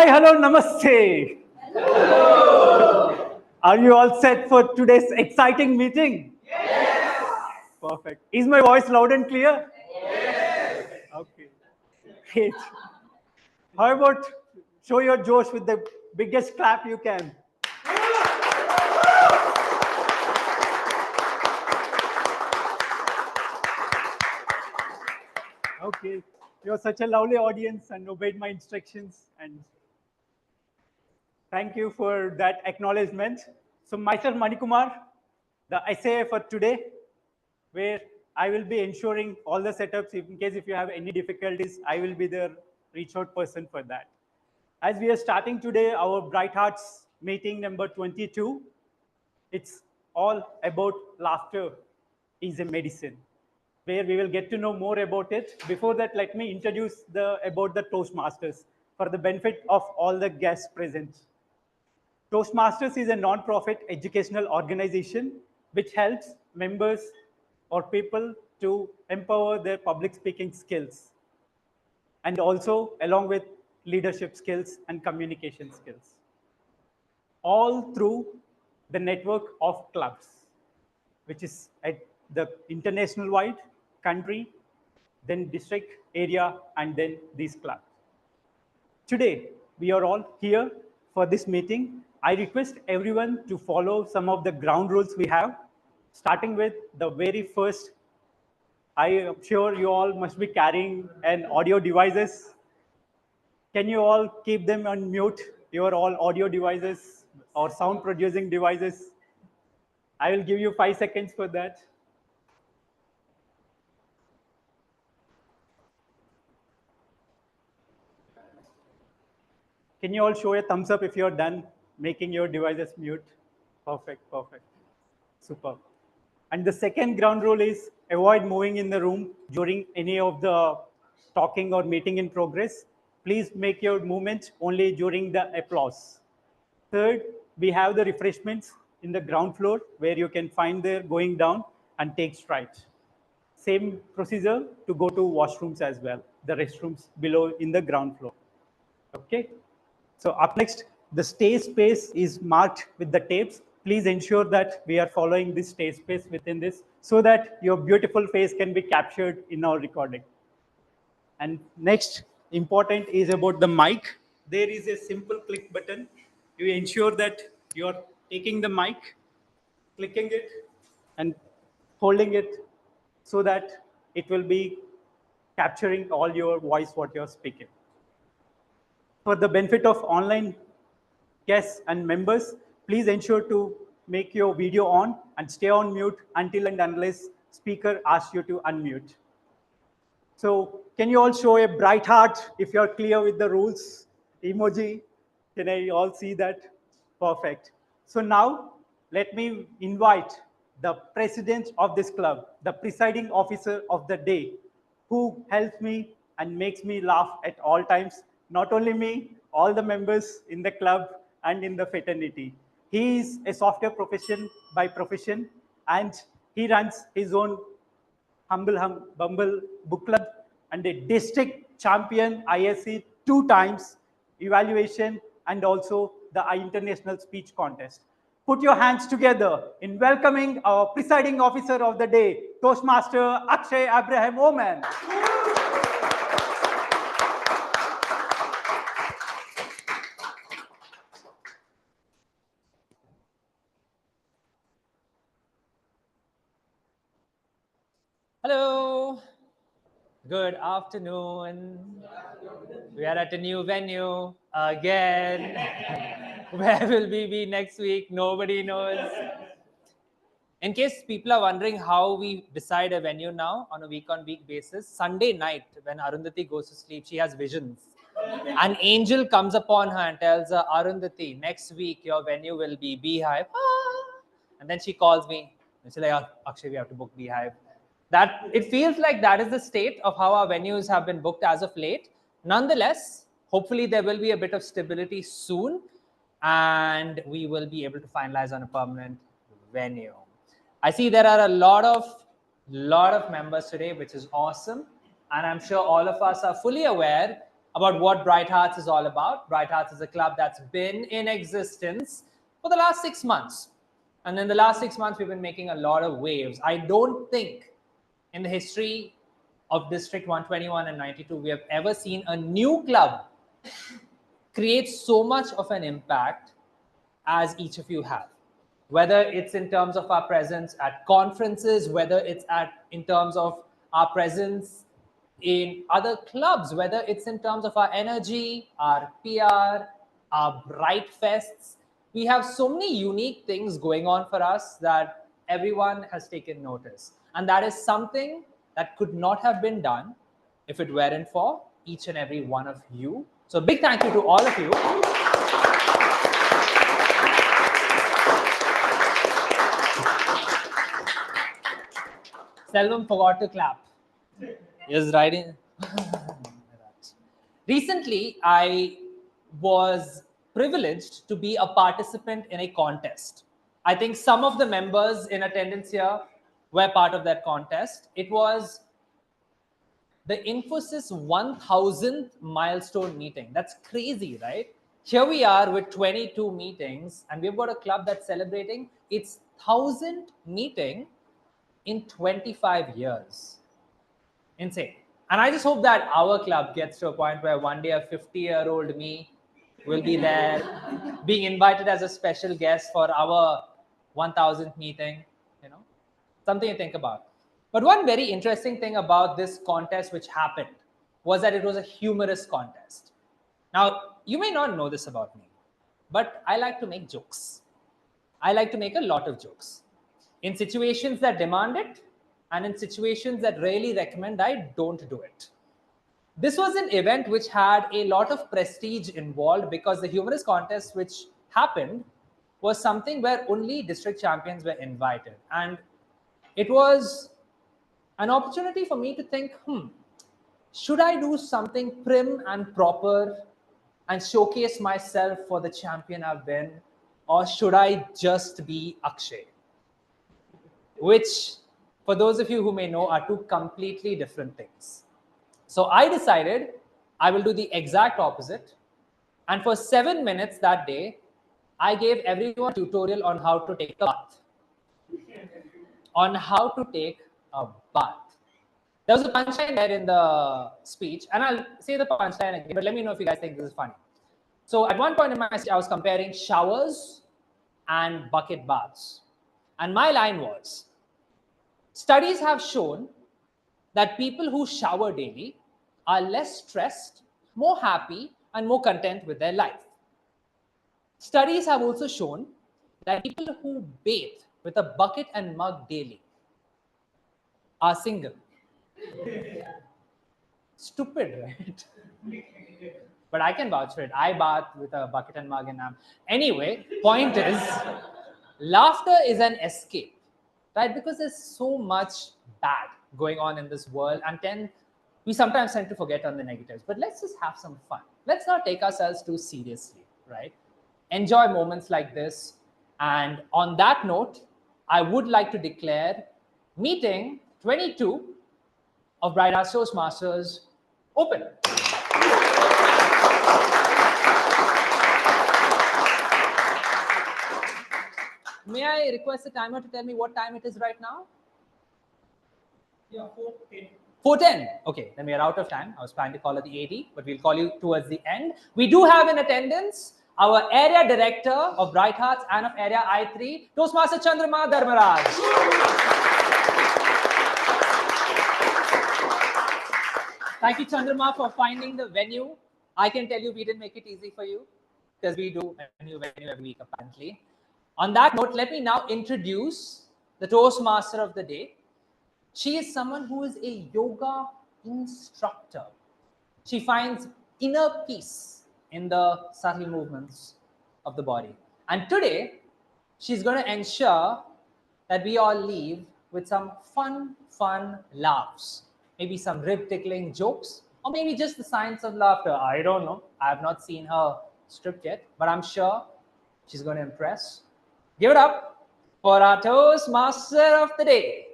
Hi, hello, namaste. Are you all set for today's exciting meeting? Yes. Perfect. Is my voice loud and clear? Yes. Okay. Great. How about show your Josh with the biggest clap you can? Okay. You're such a lovely audience and obeyed my instructions, and thank you for that acknowledgement. So myself, Manikumar, the SAA for today, where I will be ensuring all the setups. In case if you have any difficulties, I will be the reach out person for that. As we are starting today, our Bright Hearts meeting number 22, it's all about laughter is a medicine, where we will get to know more about it. Before that, let me introduce about the Toastmasters for the benefit of all the guests present. Toastmasters is a non-profit educational organization which helps members or people to empower their public speaking skills, and also along with leadership skills and communication skills, all through the network of clubs, which is at the international wide country, then district area, and then these clubs. Today, we are all here for this meeting. I request everyone to follow some of the ground rules we have, starting with the very first. I am sure you all must be carrying an audio devices. Can you all keep them on mute, your all audio devices or sound producing devices? I will give you 5 seconds for that. Can you all show a thumbs up if you're done making your devices mute? Perfect, perfect. Super. And the second ground rule is avoid moving in the room during any of the talking or meeting in progress. Please make your movement only during the applause. Third, we have the refreshments in the ground floor where you can find there going down and take strides. Same procedure to go to washrooms as well, the restrooms below in the ground floor. Okay. So up next, the stage space is marked with the tapes. Please ensure that we are following this stage space within this so that your beautiful face can be captured in our recording. And next, important is about the mic. There is a simple click button. You ensure that you're taking the mic, clicking it, and holding it so that it will be capturing all your voice, what you're speaking. For the benefit of online guests and members, please ensure to make your video on and stay on mute until and unless speaker asks you to unmute. So can you all show a bright heart if you're clear with the rules? Emoji, can I all see that? Perfect. So now let me invite the president of this club, the presiding officer of the day, who helps me and makes me laugh at all times. Not only me, all the members in the club and in the fraternity. He is a software profession by profession, and he runs his own Bumble Book Club and a district champion ISC 2 times evaluation and also the international speech contest. Put your hands together in welcoming our presiding officer of the day, Toastmaster Akshay Abraham Oman. Hello. Good afternoon. We are at a new venue again. Where will we be next week? Nobody knows. In case people are wondering how we decide a venue now on a week-on-week basis, Sunday night when Arundhati goes to sleep, she has visions. An angel comes upon her and tells her, Arundhati, next week your venue will be Beehive. And then she calls me. And she's like, oh, Akshay, we have to book Beehive. That it feels like that is the state of how our venues have been booked as of late. Nonetheless, hopefully there will be a bit of stability soon and we will be able to finalize on a permanent venue. I see there are a lot of members today, which is awesome. And I'm sure all of us are fully aware about what Bright Hearts is all about. Bright Hearts is a club that's been in existence for the last 6 months. And in the last 6 months, we've been making a lot of waves. I don't think in the history of District 121 and 92, we have ever seen a new club create so much of an impact as each of you have. Whether it's in terms of our presence at conferences, whether it's in terms of our presence in other clubs, whether it's in terms of our energy, our PR, our Bright Fests. We have so many unique things going on for us that everyone has taken notice. And that is something that could not have been done if it weren't for each and every one of you. So a big thank you to all of you. Selvam forgot to clap. Yes, right in. Recently, I was privileged to be a participant in a contest. I think some of the members in attendance here were part of that contest. It was the Infosys 1000th milestone meeting. That's crazy, right? Here we are with 22 meetings, and we've got a club that's celebrating its 1000th meeting in 25 years. Insane. And I just hope that our club gets to a point where one day a 50-year-old me will be there, being invited as a special guest for our 1000th meeting, something to think about. But one very interesting thing about this contest which happened was that it was a humorous contest. Now, you may not know this about me, but I like to make jokes. I like to make a lot of jokes. In situations that demand it, and in situations that really recommend I don't do it. This was an event which had a lot of prestige involved because the humorous contest which happened was something where only district champions were invited. And it was an opportunity for me to think, should I do something prim and proper and showcase myself for the champion I've been, or should I just be Akshay? Which, for those of you who may know, are two completely different things. So I decided I will do the exact opposite. And for 7 minutes that day, I gave everyone a tutorial on how to take a bath. On how to take a bath. There was a punchline there in the speech, and I'll say the punchline again, but let me know if you guys think this is funny. So at one point in my speech, I was comparing showers and bucket baths. And my line was, studies have shown that people who shower daily are less stressed, more happy, and more content with their life. Studies have also shown that people who bathe with a bucket and mug daily are single. Stupid, right? But I can vouch for it. I bath with a bucket and mug and anyway, point is, laughter is an escape, right? Because there's so much bad going on in this world, and we sometimes tend to forget on the negatives. But let's just have some fun. Let's not take ourselves too seriously, right? Enjoy moments like this. And on that note, I would like to declare meeting 22 of Bright Hearts Toastmasters open. May I request the timer to tell me what time it is right now? Yeah, 4:10. 4:10. Okay, then we are out of time. I was planning to call it the AD, but we'll call you towards the end. We do have in attendance our area director of Bright Hearts and of area I3, Toastmaster Chandrama Dharmaraj. Thank you, Chandrama, for finding the venue. I can tell you we didn't make it easy for you because we do a new venue every week, apparently. On that note, let me now introduce the Toastmaster of the day. She is someone who is a yoga instructor. She finds inner peace in the subtle movements of the body. And today, she's going to ensure that we all leave with some fun laughs. Maybe some rib-tickling jokes, or maybe just the signs of laughter. I don't know. I have not seen her script yet, but I'm sure she's going to impress. Give it up for our Toastmaster of the day,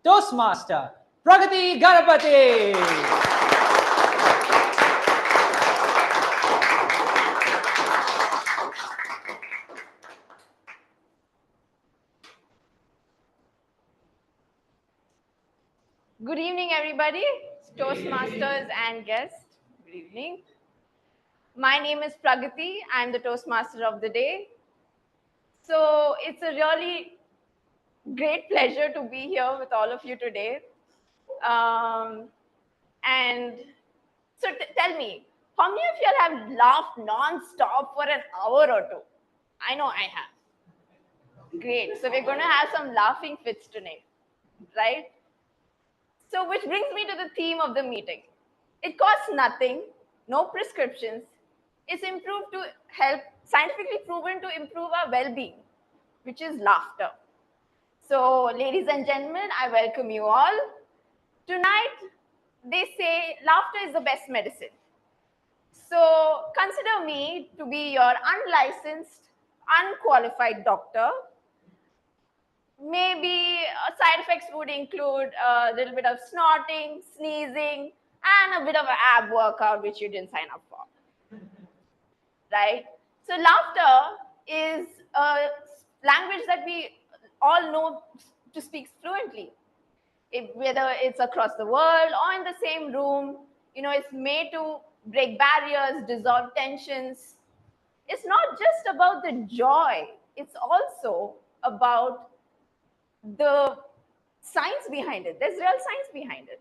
Toastmaster Pragati Ganapati. Good evening, everybody, Toastmasters and guests. Good evening. My name is Pragati. I'm the Toastmaster of the day. So it's a really great pleasure to be here with all of you today. And so tell me, how many of you have laughed non-stop for an hour or two? I know I have. Great. So we're going to have some laughing fits tonight, right? So which brings me to the theme of the meeting. It costs nothing, no prescriptions. It's improved to help, scientifically proven to improve our well-being, which is laughter. So, ladies and gentlemen, I welcome you all. Tonight, they say laughter is the best medicine. So, consider me to be your unlicensed, unqualified doctor. Maybe side effects would include a little bit of snorting, sneezing, and a bit of an ab workout, which you didn't sign up for. Right? So, laughter is a language that we all know to speak fluently. Whether it's across the world or in the same room, it's made to break barriers, dissolve tensions. It's not just about the joy, it's also about the science behind it. There's real science behind it.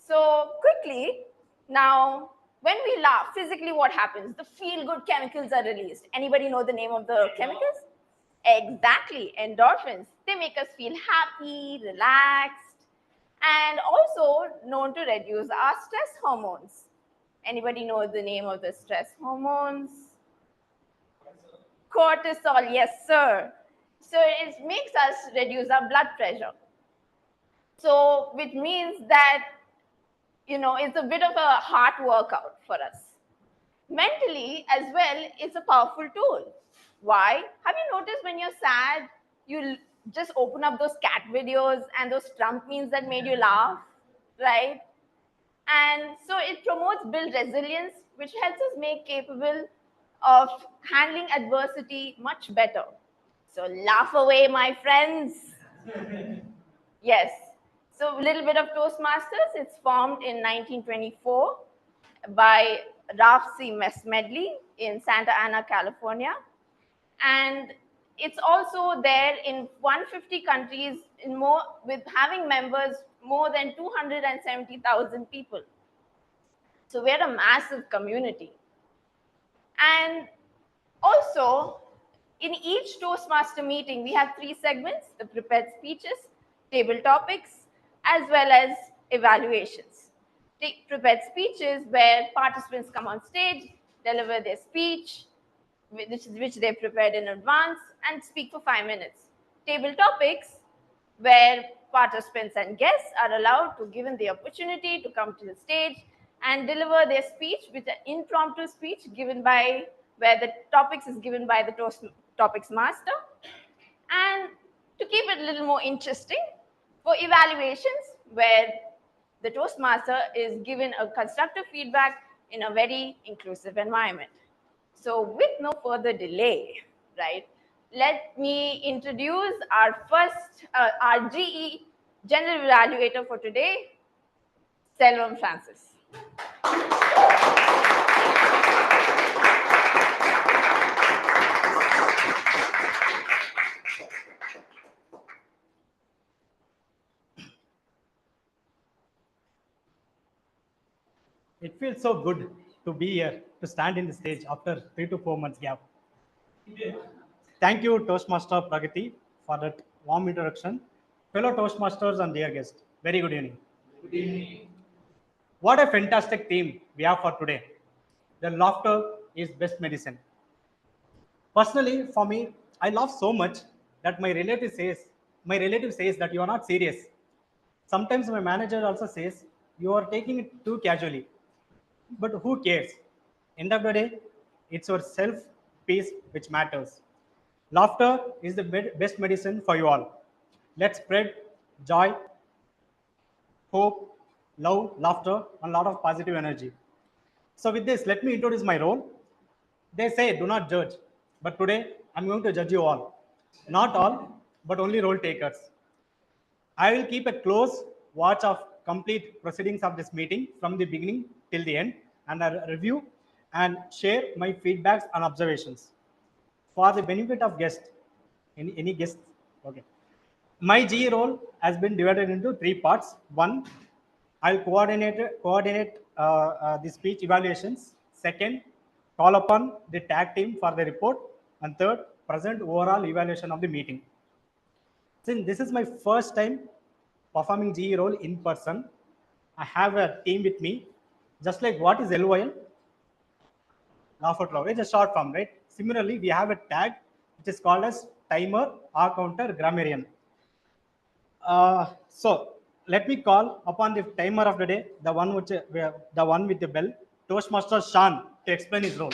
So quickly, now, when we laugh, physically what happens? The feel-good chemicals are released. Anybody know the name of the chemicals? Exactly, endorphins. They make us feel happy, relaxed, and also known to reduce our stress hormones. Anybody know the name of the stress hormones? Cortisol, yes, sir. So it makes us reduce our blood pressure. So, which means that, it's a bit of a heart workout for us. Mentally, as well, it's a powerful tool. Why? Have you noticed when you're sad, you just open up those cat videos and those Trump memes that made you laugh, right? And so it promotes build resilience, which helps us make capable of handling adversity much better. So laugh away, my friends. Yes. So a little bit of Toastmasters. It's formed in 1924 by Ralph C. Medley in Santa Ana, California. And it's also there in 150 countries with having members more than 270,000 people. So we're a massive community. And also, in each Toastmaster meeting, we have 3 segments: the prepared speeches, table topics, as well as evaluations. Prepared speeches, where participants come on stage, deliver their speech, which they prepared in advance, and speak for 5 minutes. Table topics, where participants and guests are allowed to given the opportunity to come to the stage and deliver their speech with an impromptu speech given by where the topics is given by the topics master. And to keep it a little more interesting, for evaluations, where the Toastmaster is given a constructive feedback in a very inclusive environment. So with no further delay, right, let me introduce our first, our GE General Evaluator for today, Selvam Francis. It feels so good to be here, to stand in the stage after 3 to 4 months gap. Thank you, Toastmaster Pragati, for that warm introduction. Fellow Toastmasters and dear guests, very good evening. Good evening. What a fantastic theme we have for today. The laughter is best medicine. Personally, for me, I laugh so much that my relative says that you are not serious. Sometimes my manager also says you are taking it too casually. But who cares? End of the day, it's your self peace which matters. Laughter is the best medicine for you all. Let's spread joy, hope, love, laughter, and a lot of positive energy. So, with this, let me introduce my role. They say do not judge, but today I'm going to judge you all. Not all, but only role takers. I will keep a close watch of complete proceedings of this meeting from the beginning till the end, and I'll review and share my feedbacks and observations for the benefit of guests. Any guests? Okay. My GE role has been divided into 3 parts. One, I'll coordinate the speech evaluations. Second, call upon the tag team for the report. And third, present overall evaluation of the meeting. Since this is my first time performing GE role in person, I have a team with me. Just like what is LOL? Laugh out loud. It's a short form, right? Similarly, we have a tag which is called as timer or counter grammarian. So let me call upon the timer of the day, the one with the bell, Toastmaster Sean, to explain his role.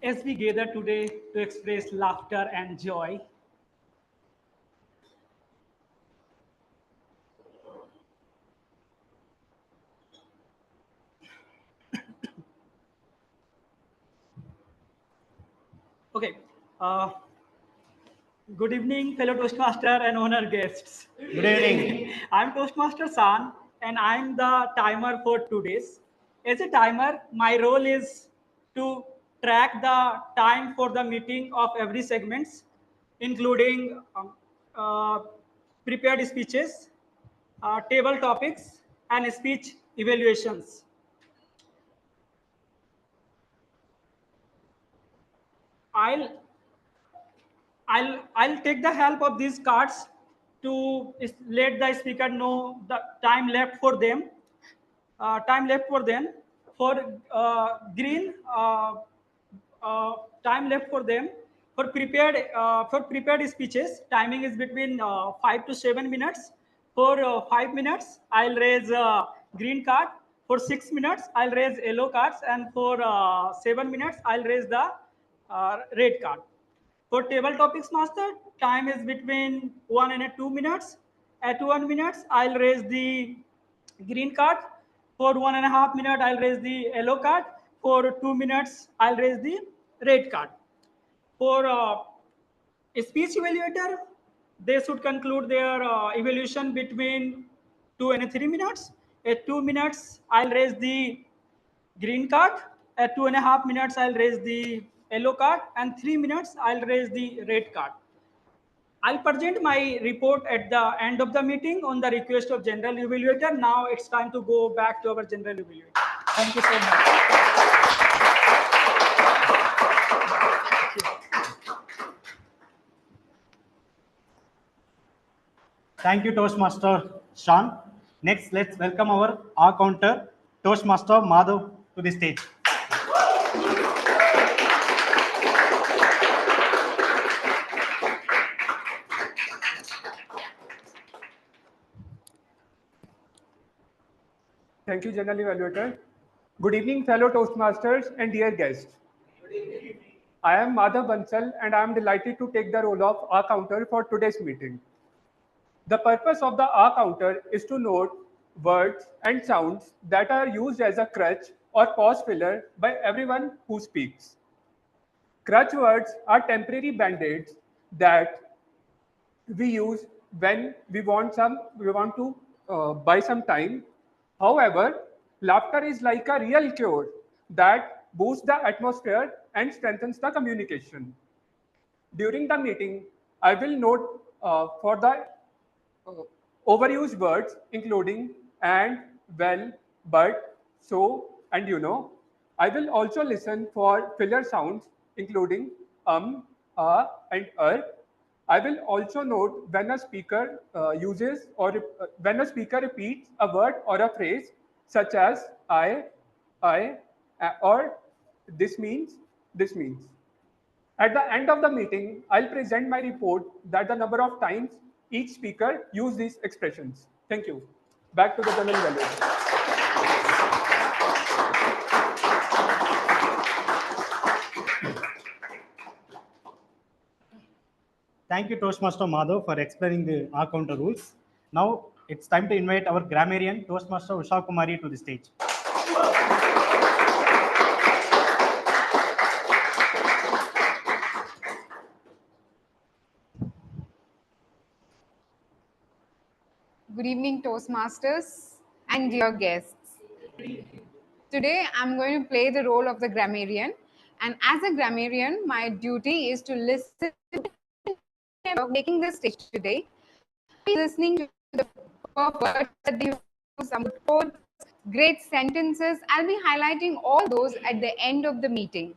As we gather today to express laughter and joy, okay. Good evening, fellow Toastmaster and honor guests. Good evening. I'm Toastmaster San, and I'm the timer for today's. As a timer, my role is to track the time for the meeting of every segments, including uh, prepared speeches, table topics, and speech evaluations. I'll I'll take the help of these cards to let the speaker know the time left for them. Time left for them. For green, time left for them. For prepared speeches, timing is between 5 to 7 minutes. For 5 minutes, I'll raise green card. For 6 minutes, I'll raise yellow cards, and for 7 minutes, I'll raise the red card. For table topics master, time is between 1 and 2 minutes. At 1 minute, I'll raise the green card. For 1.5 minutes, I'll raise the yellow card. For 2 minutes, I'll raise the red card. For a speech evaluator, they should conclude their evaluation between 2 and 3 minutes. At 2 minutes, I'll raise the green card. At 2.5 minutes, I'll raise the yellow card, and 3 minutes, I'll raise the red card. I'll present my report at the end of the meeting on the request of general evaluator. Now it's time to go back to our general evaluator. Thank you so much. Thank you, Toastmaster Sean. Next, let's welcome our counter, Toastmaster Madhav, to the stage. Thank you, General Evaluator. Good evening, fellow Toastmasters and dear guests. I am Madhav Bansal, and I am delighted to take the role of R counter for today's meeting. The purpose of the R counter is to note words and sounds that are used as a crutch or pause filler by everyone who speaks. Crutch words are temporary band-aids that we use when we want to buy some time. However, laughter is like a real cure that boosts the atmosphere and strengthens the communication. During the meeting, I will note for the overused words, including and, well, but, so, and you know. I will also listen for filler sounds, including and I will also note when a speaker when a speaker repeats a word or a phrase such as I, or this means. At the end of the meeting, I'll present my report that the number of times each speaker used these expressions. Thank you. Back to the general evaluator. Thank you, Toastmaster Madhav, for explaining the R counter rules. Now it's time to invite our grammarian, Toastmaster Usha Kumari, to the stage. Good evening, Toastmasters and dear guests. Today, I'm going to play the role of the grammarian. And as a grammarian, my duty is to listen to making the stage today, listening to the words that they use, some quotes, great sentences. I'll be highlighting all those at the end of the meeting.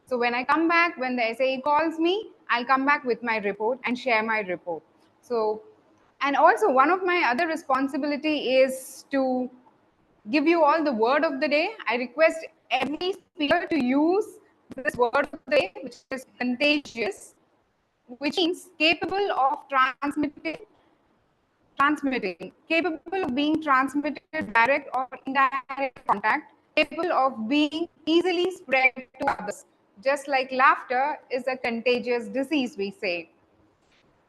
So when I come back, when the SAE calls me, I'll come back with my report and share my report. So, and also one of my other responsibility is to give you all the word of the day. I request every speaker to use this word of the day, which is contagious, which means capable of transmitting, capable of being transmitted direct or indirect contact, capable of being easily spread to others. Just like laughter is a contagious disease, we say.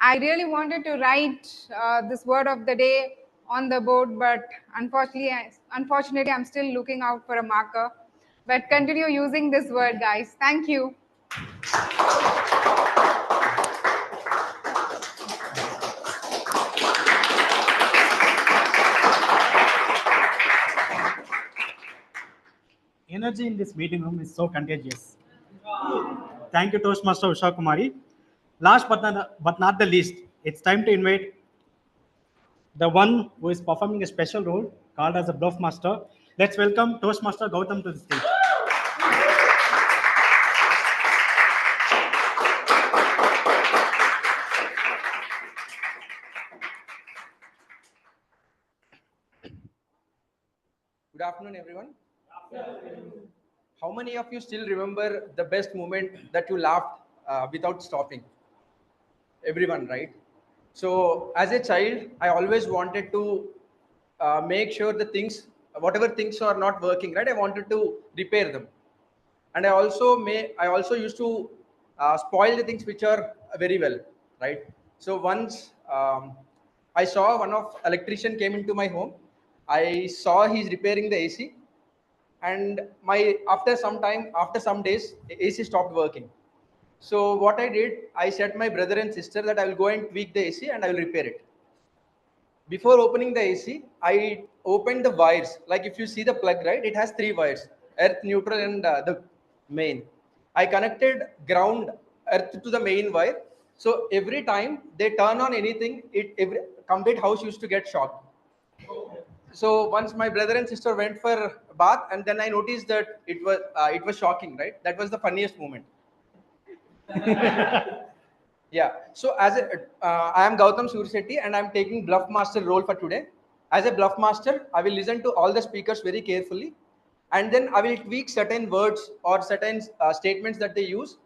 I really wanted to write this word of the day on the board, but unfortunately, I'm still looking out for a marker. But continue using this word, guys. Thank you. Energy in this meeting room is so contagious. Thank you, Toastmaster Usha Kumari. Last but not the least, it's time to invite the one who is performing a special role called as a bluff master. Let's welcome Toastmaster Gautam to the stage. Good afternoon, everyone. How many of you still remember the best moment that you laughed without stopping? Everyone, right? So, as a child, I always wanted to make sure the things, whatever things are not working, right? I wanted to repair them, and I also used to spoil the things which are very well, right? So once I saw one of electrician came into my home. I saw he's repairing the AC, and my after some days AC stopped working. So what I did, I said my brother and sister that I will go and tweak the AC and I will repair it. Before opening the AC, I opened the wires. Like if you see the plug, right, it has three wires: earth, neutral, and the main. I connected ground earth to the main wire. So every time they turn on anything, every complete house used to get shocked. So once my brother and sister went for a bath, and then I noticed that it was shocking, right? That was the funniest moment. Yeah. So I am Gautam Sursetti, and I'm taking bluff master role for today. As a bluff master, I will listen to all the speakers very carefully, and then I will tweak certain words or certain statements that they use.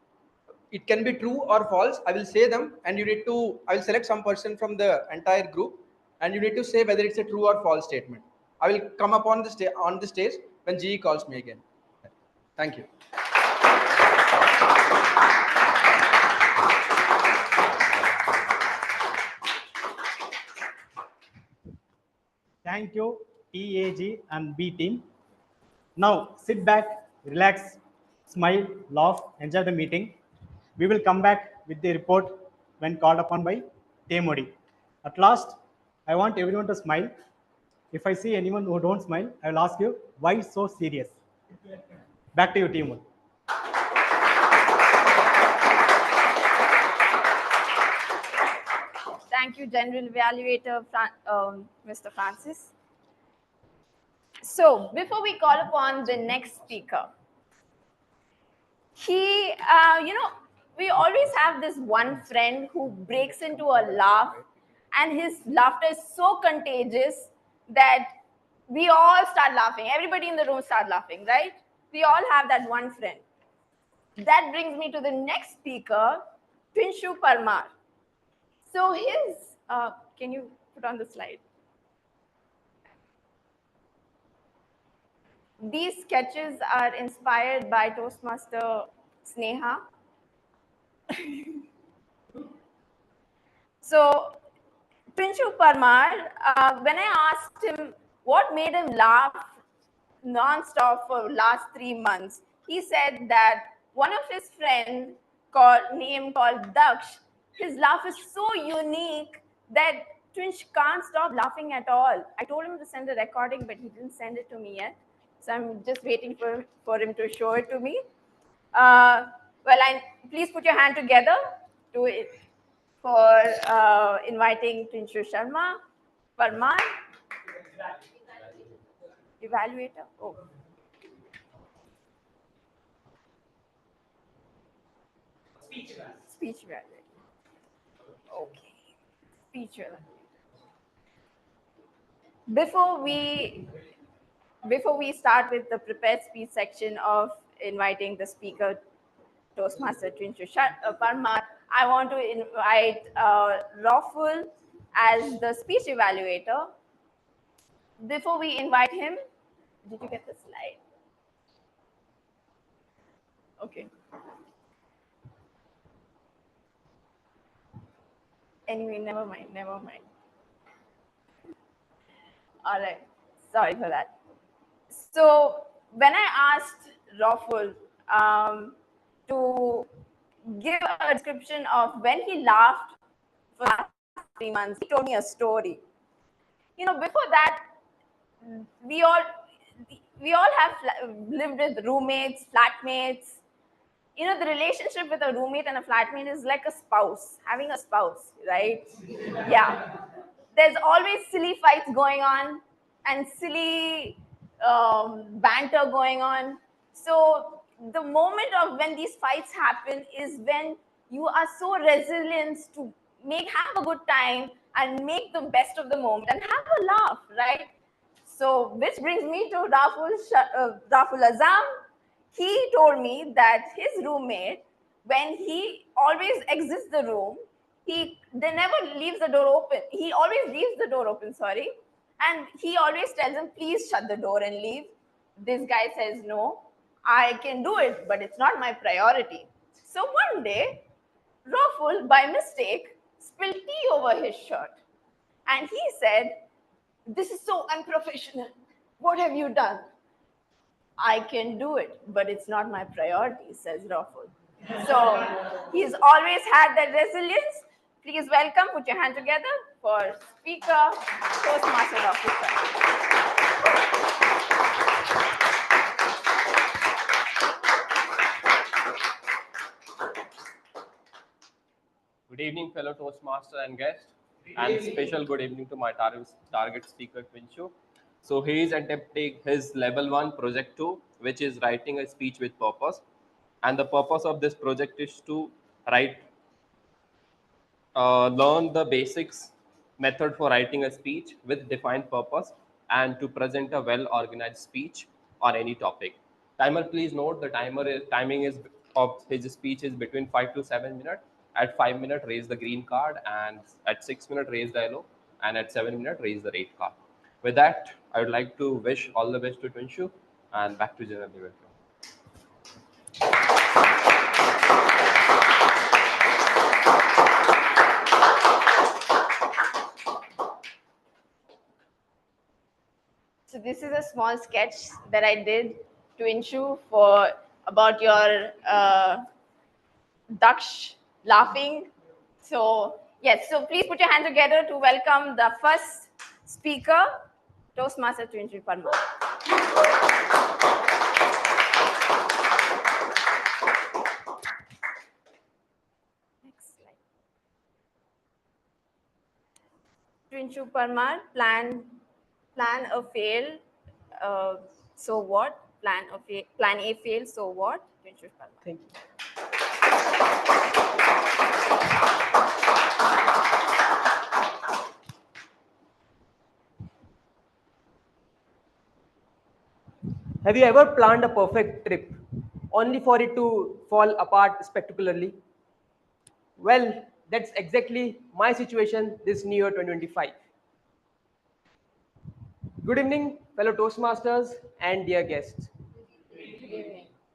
It can be true or false. I will say them, and I will select some person from the entire group, and you need to say whether it's a true or false statement. I will come up on the stage when GE calls me again. Thank you. Thank you, TAG and B team. Now sit back, relax, smile, laugh, enjoy the meeting. We will come back with the report when called upon by Temodi. At last, I want everyone to smile. If I see anyone who don't smile, I will ask you, why so serious? Back to you, Timur. Thank you, General Evaluator Mr. Francis. So, before we call upon the next speaker, we always have this one friend who breaks into a laugh, and his laughter is so contagious that we all start laughing. Everybody in the room start laughing, right? We all have that one friend. That brings me to the next speaker, Pinshu Parmar. So can you put on the slide? These sketches are inspired by Toastmaster Sneha. So, Pinshu Parmar, when I asked him what made him laugh non-stop for last 3 months, he said that one of his friends called Daksh, his laugh is so unique that Twinch can't stop laughing at all. I told him to send a recording, but he didn't send it to me yet. So I'm just waiting for him to show it to me. Please put your hand together to it for inviting Pinshu Sharma Parmar. Evaluator. Oh. Speech evaluator. Okay. Speech evaluator. Before we start with the prepared speech section of inviting the speaker, Toastmaster Pinshu Parmar, I want to invite Raful as the speech evaluator. Before we invite him, did you get the slide? Okay. Anyway, never mind. All right. Sorry for that. So when I asked Raful to give a description of when he laughed for 3 months, he told me a story. Before that, we all have lived with roommates, flatmates. The relationship with a roommate and a flatmate is like a spouse, having a spouse, right? Yeah. There's always silly fights going on and silly banter going on. So the moment of when these fights happen is when you are so resilient to have a good time and make the best of the moment and have a laugh, right? So which brings me to Raful Azam. He told me that his roommate, when he always exits the room, they never leaves the door open. He always leaves the door open, sorry. And he always tells him, please shut the door and leave. This guy says, no, I can do it, but it's not my priority. So one day, Raful, by mistake, spilled tea over his shirt. And he said, this is so unprofessional. What have you done? I can do it, but it's not my priority, says Raful. So he's always had that resilience. Please welcome, put your hand together for Speaker, Toastmaster Raful. Good evening, fellow Toastmaster and guests, and special good evening to my target speaker, Pinshu. So he is attempting his level 1 project 2, which is writing a speech with purpose. And the purpose of this project is to learn the basics method for writing a speech with defined purpose and to present a well-organized speech on any topic. Timer, please note the timing of his speech is between 5 to 7 minutes. At 5 minutes, raise the green card, and at 6 minutes, raise the yellow, and at 7 minutes, raise the red card. With that, I would like to wish all the best to Pinshu, and back to General Welcome. So this is a small sketch that I did to Pinshu about your Daksh laughing. So yes, so please put your hand together to welcome the first speaker, Toastmaster Pinshu Parmar. Next slide. Pinshu Parmar, plan a fail. So what? Plan A fail. So what? Pinshu Parmar. Thank you. Have you ever planned a perfect trip only for it to fall apart spectacularly? Well, that's exactly my situation this New Year 2025. Good evening, fellow Toastmasters and dear guests.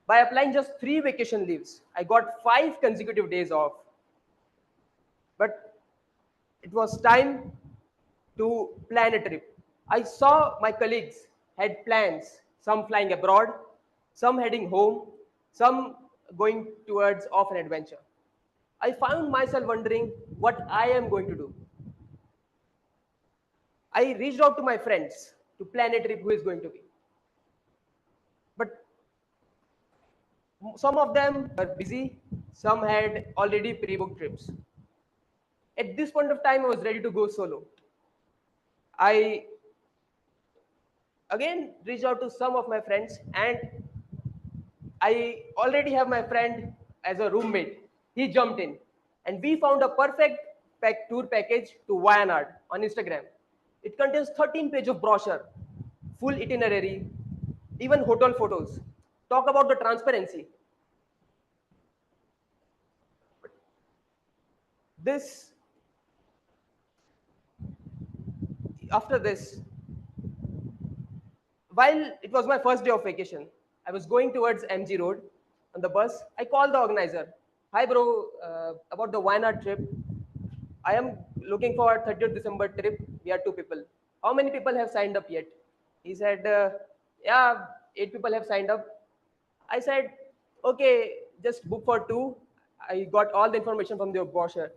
By applying just 3 vacation leaves, I got 5 consecutive days off. But it was time to plan a trip. I saw my colleagues had plans, some flying abroad, some heading home, some going towards off an adventure. I found myself wondering what I am going to do. I reached out to my friends to plan a trip who is going to be. But some of them were busy, some had already pre-booked trips. At this point of time, I was ready to go solo. I again reached out to some of my friends, and I already have my friend as a roommate. He jumped in, and we found a perfect tour package to Wayanad on Instagram. It contains 13 pages of brochure, full itinerary, even hotel photos. Talk about the transparency. After this, while it was my first day of vacation, I was going towards MG Road on the bus. I called the organizer. Hi, bro, about the Wayanad trip. I am looking for a 30th December trip. We are 2 people. How many people have signed up yet? He said, yeah, 8 people have signed up. I said, okay, just book for 2. I got all the information from the brochure.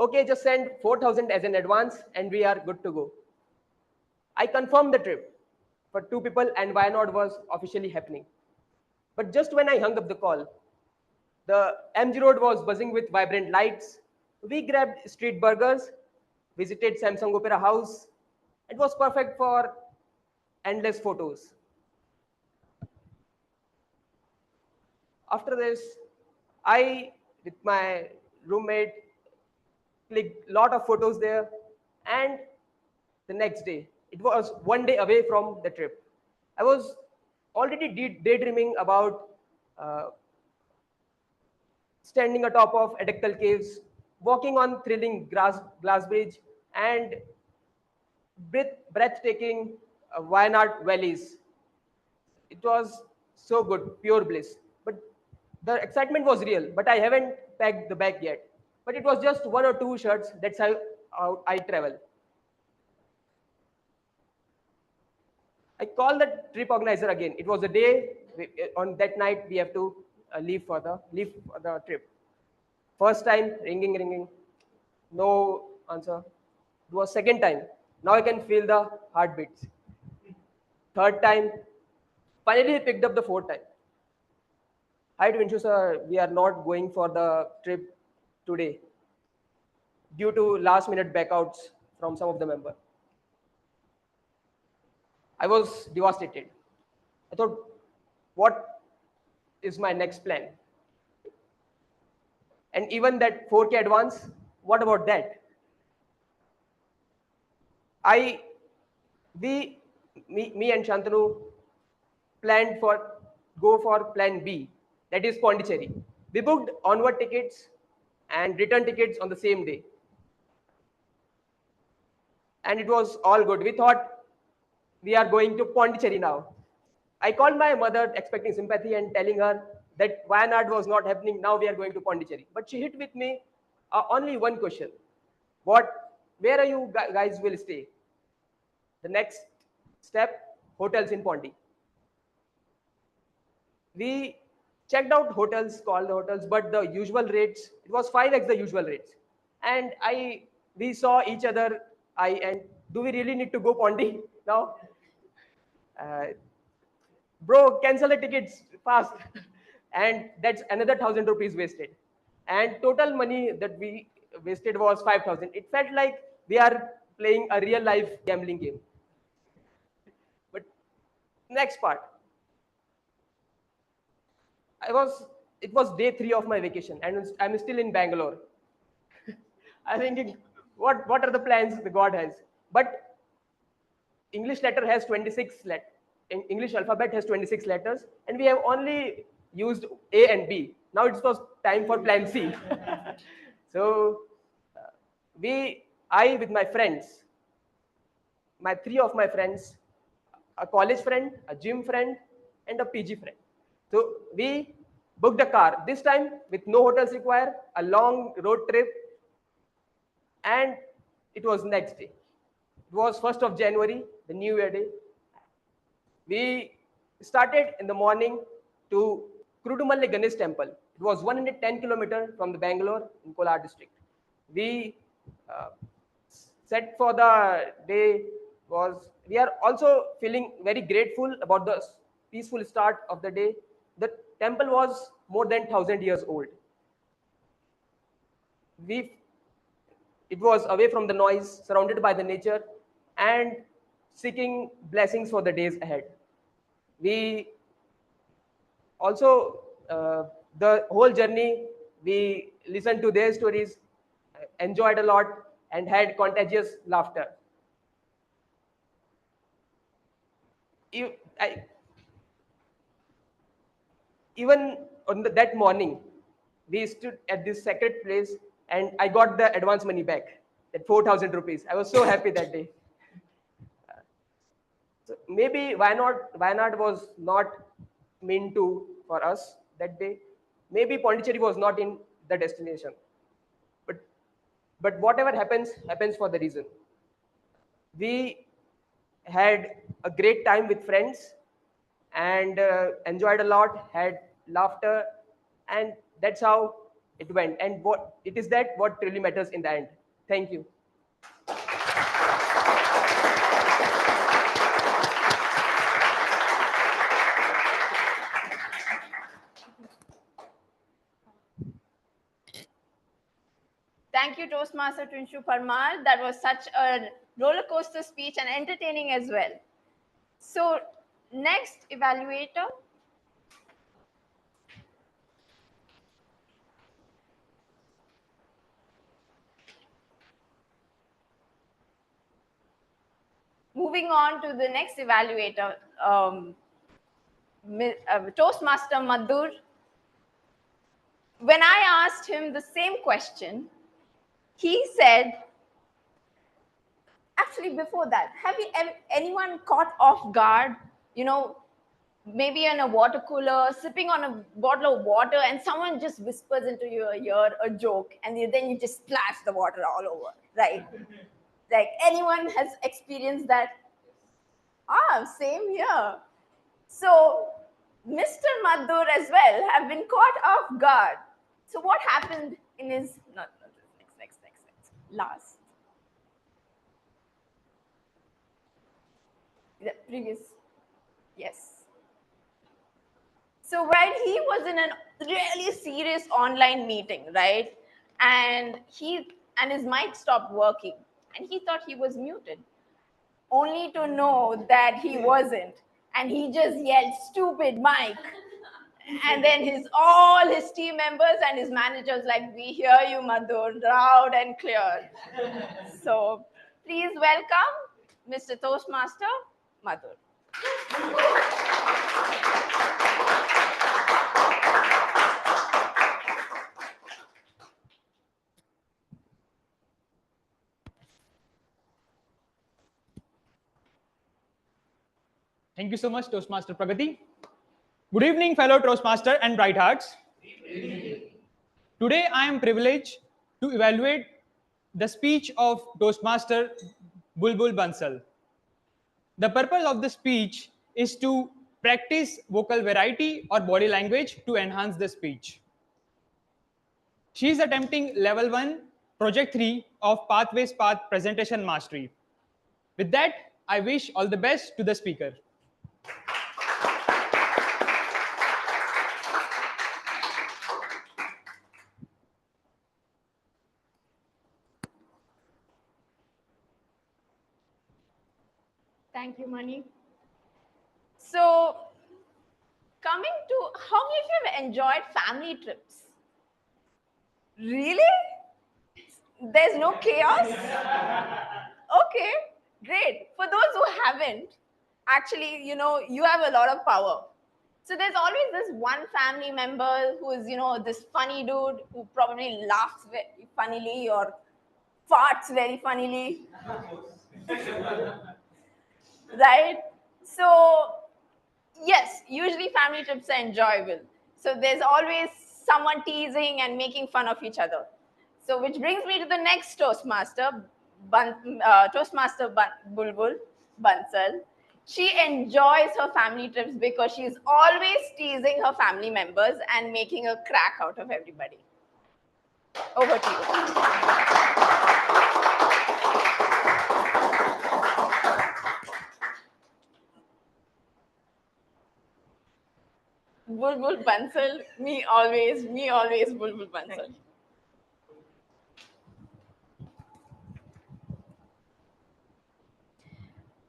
Okay, just send 4,000 as an advance and we are good to go. I confirmed the trip for 2 people and Wayanad was officially happening. But just when I hung up the call, the MG Road was buzzing with vibrant lights. We grabbed street burgers, visited Samsung Opera House. It was perfect for endless photos. After this, I, with my roommate, clicked a lot of photos there. And the next day, it was 1 day away from the trip. I was already daydreaming about standing atop of Edekal Caves, walking on thrilling glass bridge, and breathtaking Wayanad valleys. It was so good, pure bliss. But the excitement was real, but I haven't packed the bag yet. But it was just 1 or 2 shirts. That's how I travel. I called the trip organizer again. It was a day, on that night we have to leave for the trip. First time, ringing, no answer. It was second time. Now I can feel the heartbeats. Third time, finally he picked up the 4th time. Hi Dvinshu sir, we are not going for the trip today due to last minute backouts from some of the members. I was devastated. I thought, what is my next plan? And even that 4K advance, what about that? Me and Shantanu planned go for plan B, that is Pondicherry. We booked onward tickets and return tickets on the same day. And it was all good. We thought we are going to Pondicherry now. I called my mother expecting sympathy and telling her that Wayanad was not happening. Now we are going to Pondicherry. But she hit with me only one question. Where are you guys will stay? The next step, hotels in Pondi. We checked out hotels, called the hotels, but the usual rates, it was 5x the usual rates. And we saw each other, and do we really need to go Pondi now? Bro, cancel the tickets fast. And that's another 1,000 rupees wasted. And total money that we wasted was 5,000. It felt like we are playing a real life gambling game. But next part. It was day 3 of my vacation and I'm still in Bangalore. I'm thinking, what are the plans the God has? But English letter has 26 letters. English alphabet has 26 letters, and we have only used A and B. Now it was time for plan C. So I with my friends three of my friends, a college friend, a gym friend, and a PG friend. So we booked a car, this time with no hotels required, a long road trip, and it was next day. It was 1st of January, the New Year day. We started in the morning to Kurudumalle Ganesh Temple. It was 110 kilometers from the Bangalore in Kolar district. We set for the day was, we are also feeling very grateful about the peaceful start of the day. The temple was more than 1,000 years old. It was away from the noise, surrounded by the nature, and seeking blessings for the days ahead. We also, the whole journey, we listened to their stories, enjoyed a lot, and had contagious laughter. Even on that morning, we stood at this sacred place, and I got the advance money back, that 4,000 rupees. I was so happy that day. So maybe Wayanad was not meant to for us that day. Maybe Pondicherry was not in the destination. But whatever happens for the reason. We had a great time with friends and enjoyed a lot, had laughter, and that's how it went. And what really matters in the end. Thank you. Thank you, Toastmaster Trinshu Parmar. That was such a roller coaster speech and entertaining as well. So, next evaluator. Moving on to the next evaluator, Toastmaster Madhur. When I asked him the same question, he said, actually before that, have you anyone caught off guard, maybe in a water cooler, sipping on a bottle of water, and someone just whispers into your ear a joke, and then you just splash the water all over, right? Like, anyone has experienced that? Same here. So Mr. Madhur as well have been caught off guard. So what happened in his, next, last. The previous, yes. So while he was in a really serious online meeting, right? And his mic stopped working, and he thought he was muted, only to know that he wasn't. And he just yelled, "Stupid mic." And then all his team members and his managers like, "We hear you, Madhur, loud and clear." So please welcome Mr. Toastmaster Madhur. Thank you so much, Toastmaster Pragati. Good evening, fellow Toastmaster and bright hearts. Today, I am privileged to evaluate the speech of Toastmaster Bulbul Bansal. The purpose of the speech is to practice vocal variety or body language to enhance the speech. She is attempting level 1, project 3 of Pathways Path Presentation Mastery. With that, I wish all the best to the speaker. Thank you, Mani. So, coming to, how many of you have enjoyed family trips? Really? There's no chaos? Okay, great. For those who haven't, actually, you have a lot of power. So there's always this one family member who is, this funny dude who probably laughs very funnily or farts very funnily. right? So, yes, usually family trips are enjoyable. So, there's always someone teasing and making fun of each other. So, which brings me to the next Toastmaster, Bulbul Bansal. She enjoys her family trips because she's always teasing her family members and making a crack out of everybody. Over to you. Bulbul Bansal, me always, Bulbul Bansal.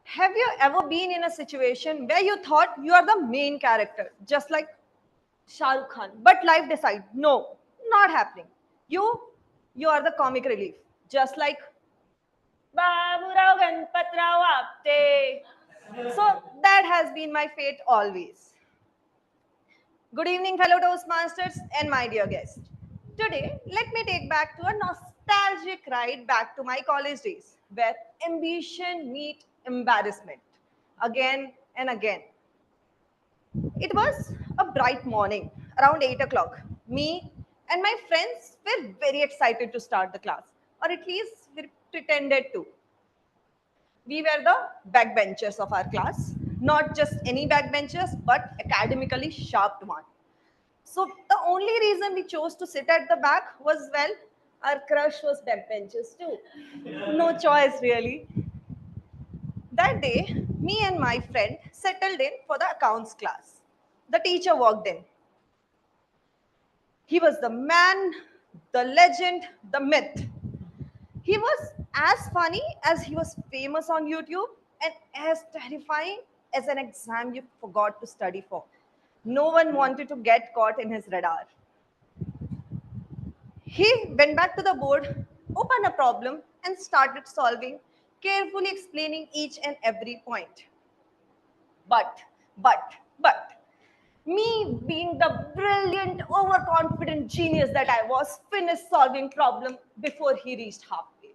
Have you ever been in a situation where you thought you are the main character, just like Shah Rukh Khan, but life decided, no, not happening. You are the comic relief, just like Babu Rao Ganpat Rao Apte. So that has been my fate always. Good evening, fellow Toastmasters and my dear guests. Today, let me take back to a nostalgic ride back to my college days, where ambition meet embarrassment again and again. It was a bright morning, around 8 o'clock. Me and my friends were very excited to start the class, or at least we pretended to. We were the backbenchers of our class, not just any backbenchers, but academically sharp one. So the only reason we chose to sit at the back was, well, our crush was backbenchers too. No choice really. That day, me and my friend settled in for the accounts class. The teacher walked in. He was the man, the legend, the myth. He was as funny as he was famous on YouTube and as terrifying as an exam you forgot to study for. No one wanted to get caught in his radar. He went back to the board, opened a problem, and started solving, carefully explaining each and every point. But, but, me being the brilliant, overconfident genius that I was, finished solving problem before he reached halfway.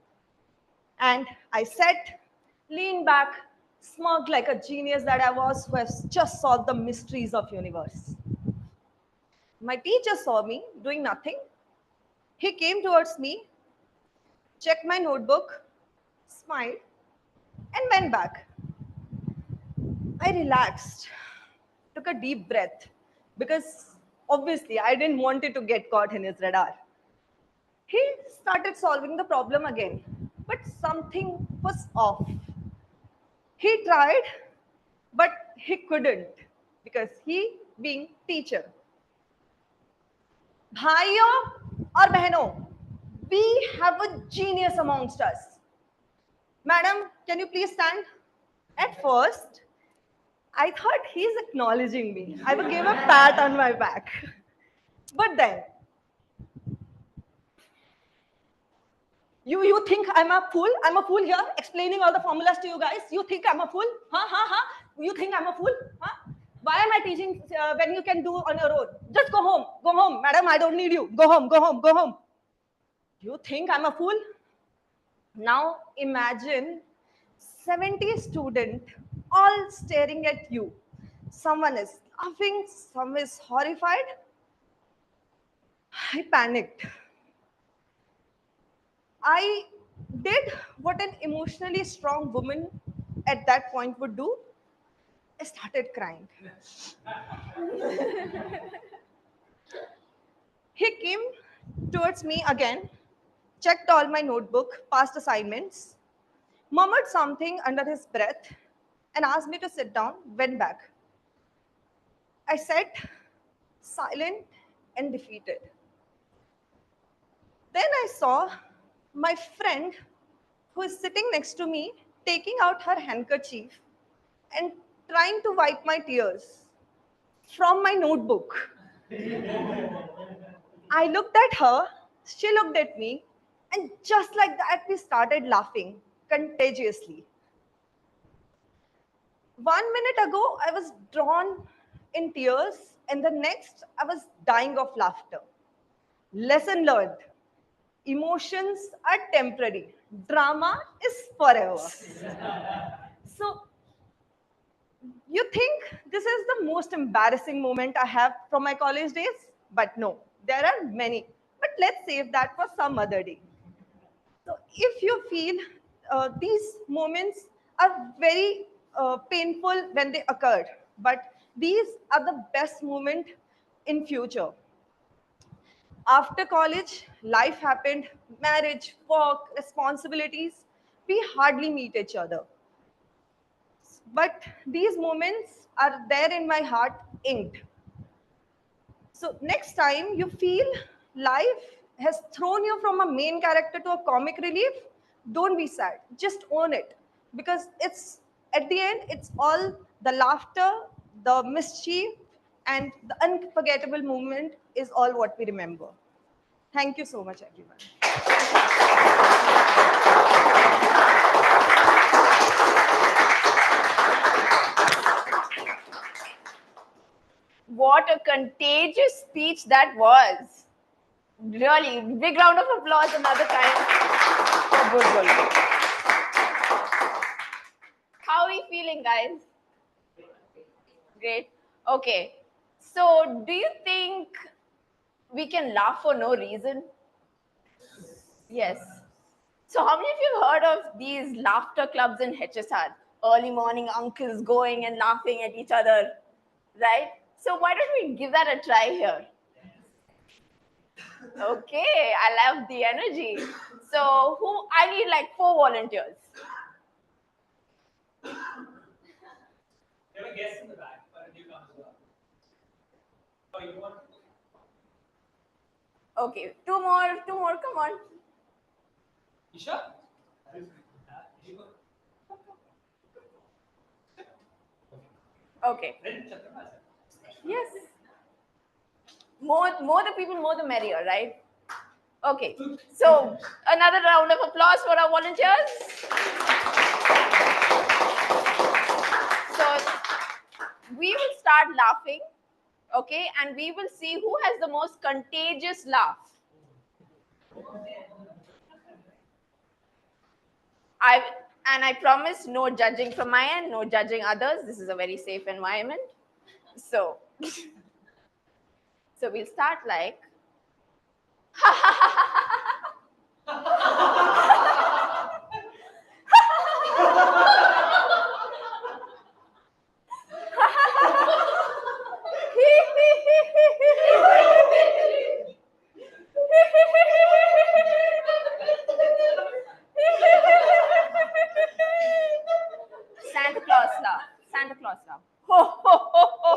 And I sat, leaned back, smirked like a genius that I was who has just solved the mysteries of universe. My teacher saw me doing nothing. He came towards me, checked my notebook, smiled, and went back. I relaxed, took a deep breath, because obviously I didn't want it to get caught in his radar. He started solving the problem again, but something was off. He tried, but he couldn't, because he being teacher. Bhaiyo or behno, we have a genius amongst us. Madam, can you please stand? At first, I thought he's acknowledging me. I would give a pat on my back. But then, you think I'm a fool? I'm a fool here, explaining all the formulas to you guys. You think I'm a fool? You think I'm a fool? Why am I teaching when you can do on your own? Just go home, madam. I don't need you. Go home. You think I'm a fool? Now imagine 70 students all staring at you. Someone is laughing, some is horrified. I panicked. I did what an emotionally strong woman at that point would do. I started crying. He came towards me again, checked all my notebook, past assignments, murmured something under his breath, and asked me to sit down, went back. I sat silent and defeated. Then I saw my friend who is sitting next to me taking out her handkerchief and trying to wipe my tears from my notebook. I looked at her, she looked at me, and just like that, we started laughing contagiously. 1 minute ago, I was drawn in tears, and the next, I was dying of laughter. Lesson learned. Emotions are temporary. Drama is forever. So You think this is the most embarrassing moment I have from my college days? But no, there are many. But let's save that for some other day. So if you feel these moments are very painful when they occurred, but these are the best moment in future. After college, life happened, marriage, work, responsibilities. We hardly meet each other. But these moments are there in my heart, inked. So next time you feel life has thrown you from a main character to a comic relief, don't be sad. Just own it. Because it's at the end, it's all the laughter, the mischief, and the unforgettable moment is all what we remember. Thank you so much, everyone. What a contagious speech that was. Really, big round of applause another time for Bulbul. How are we feeling, guys? Great. Okay. So, do you think we can laugh for no reason? Yes. So, how many of you have heard of these laughter clubs in HSR? Early morning uncles going and laughing at each other, right? So, why don't we give that a try here? Okay, I love the energy. So, I need like 4 volunteers. There were guests in the back, but you come as well. Oh, you want? Okay, two more, come on. You sure? Okay. Yes. More the people, more the merrier, right? Okay. So another round of applause for our volunteers. So we will start laughing, okay, and we will see who has the most contagious laugh. I promise no judging from my end, no judging others. This is a very safe environment. So, so we'll start like. Santa Claus laugh. Santa Claus laugh. Ho, ho, ho,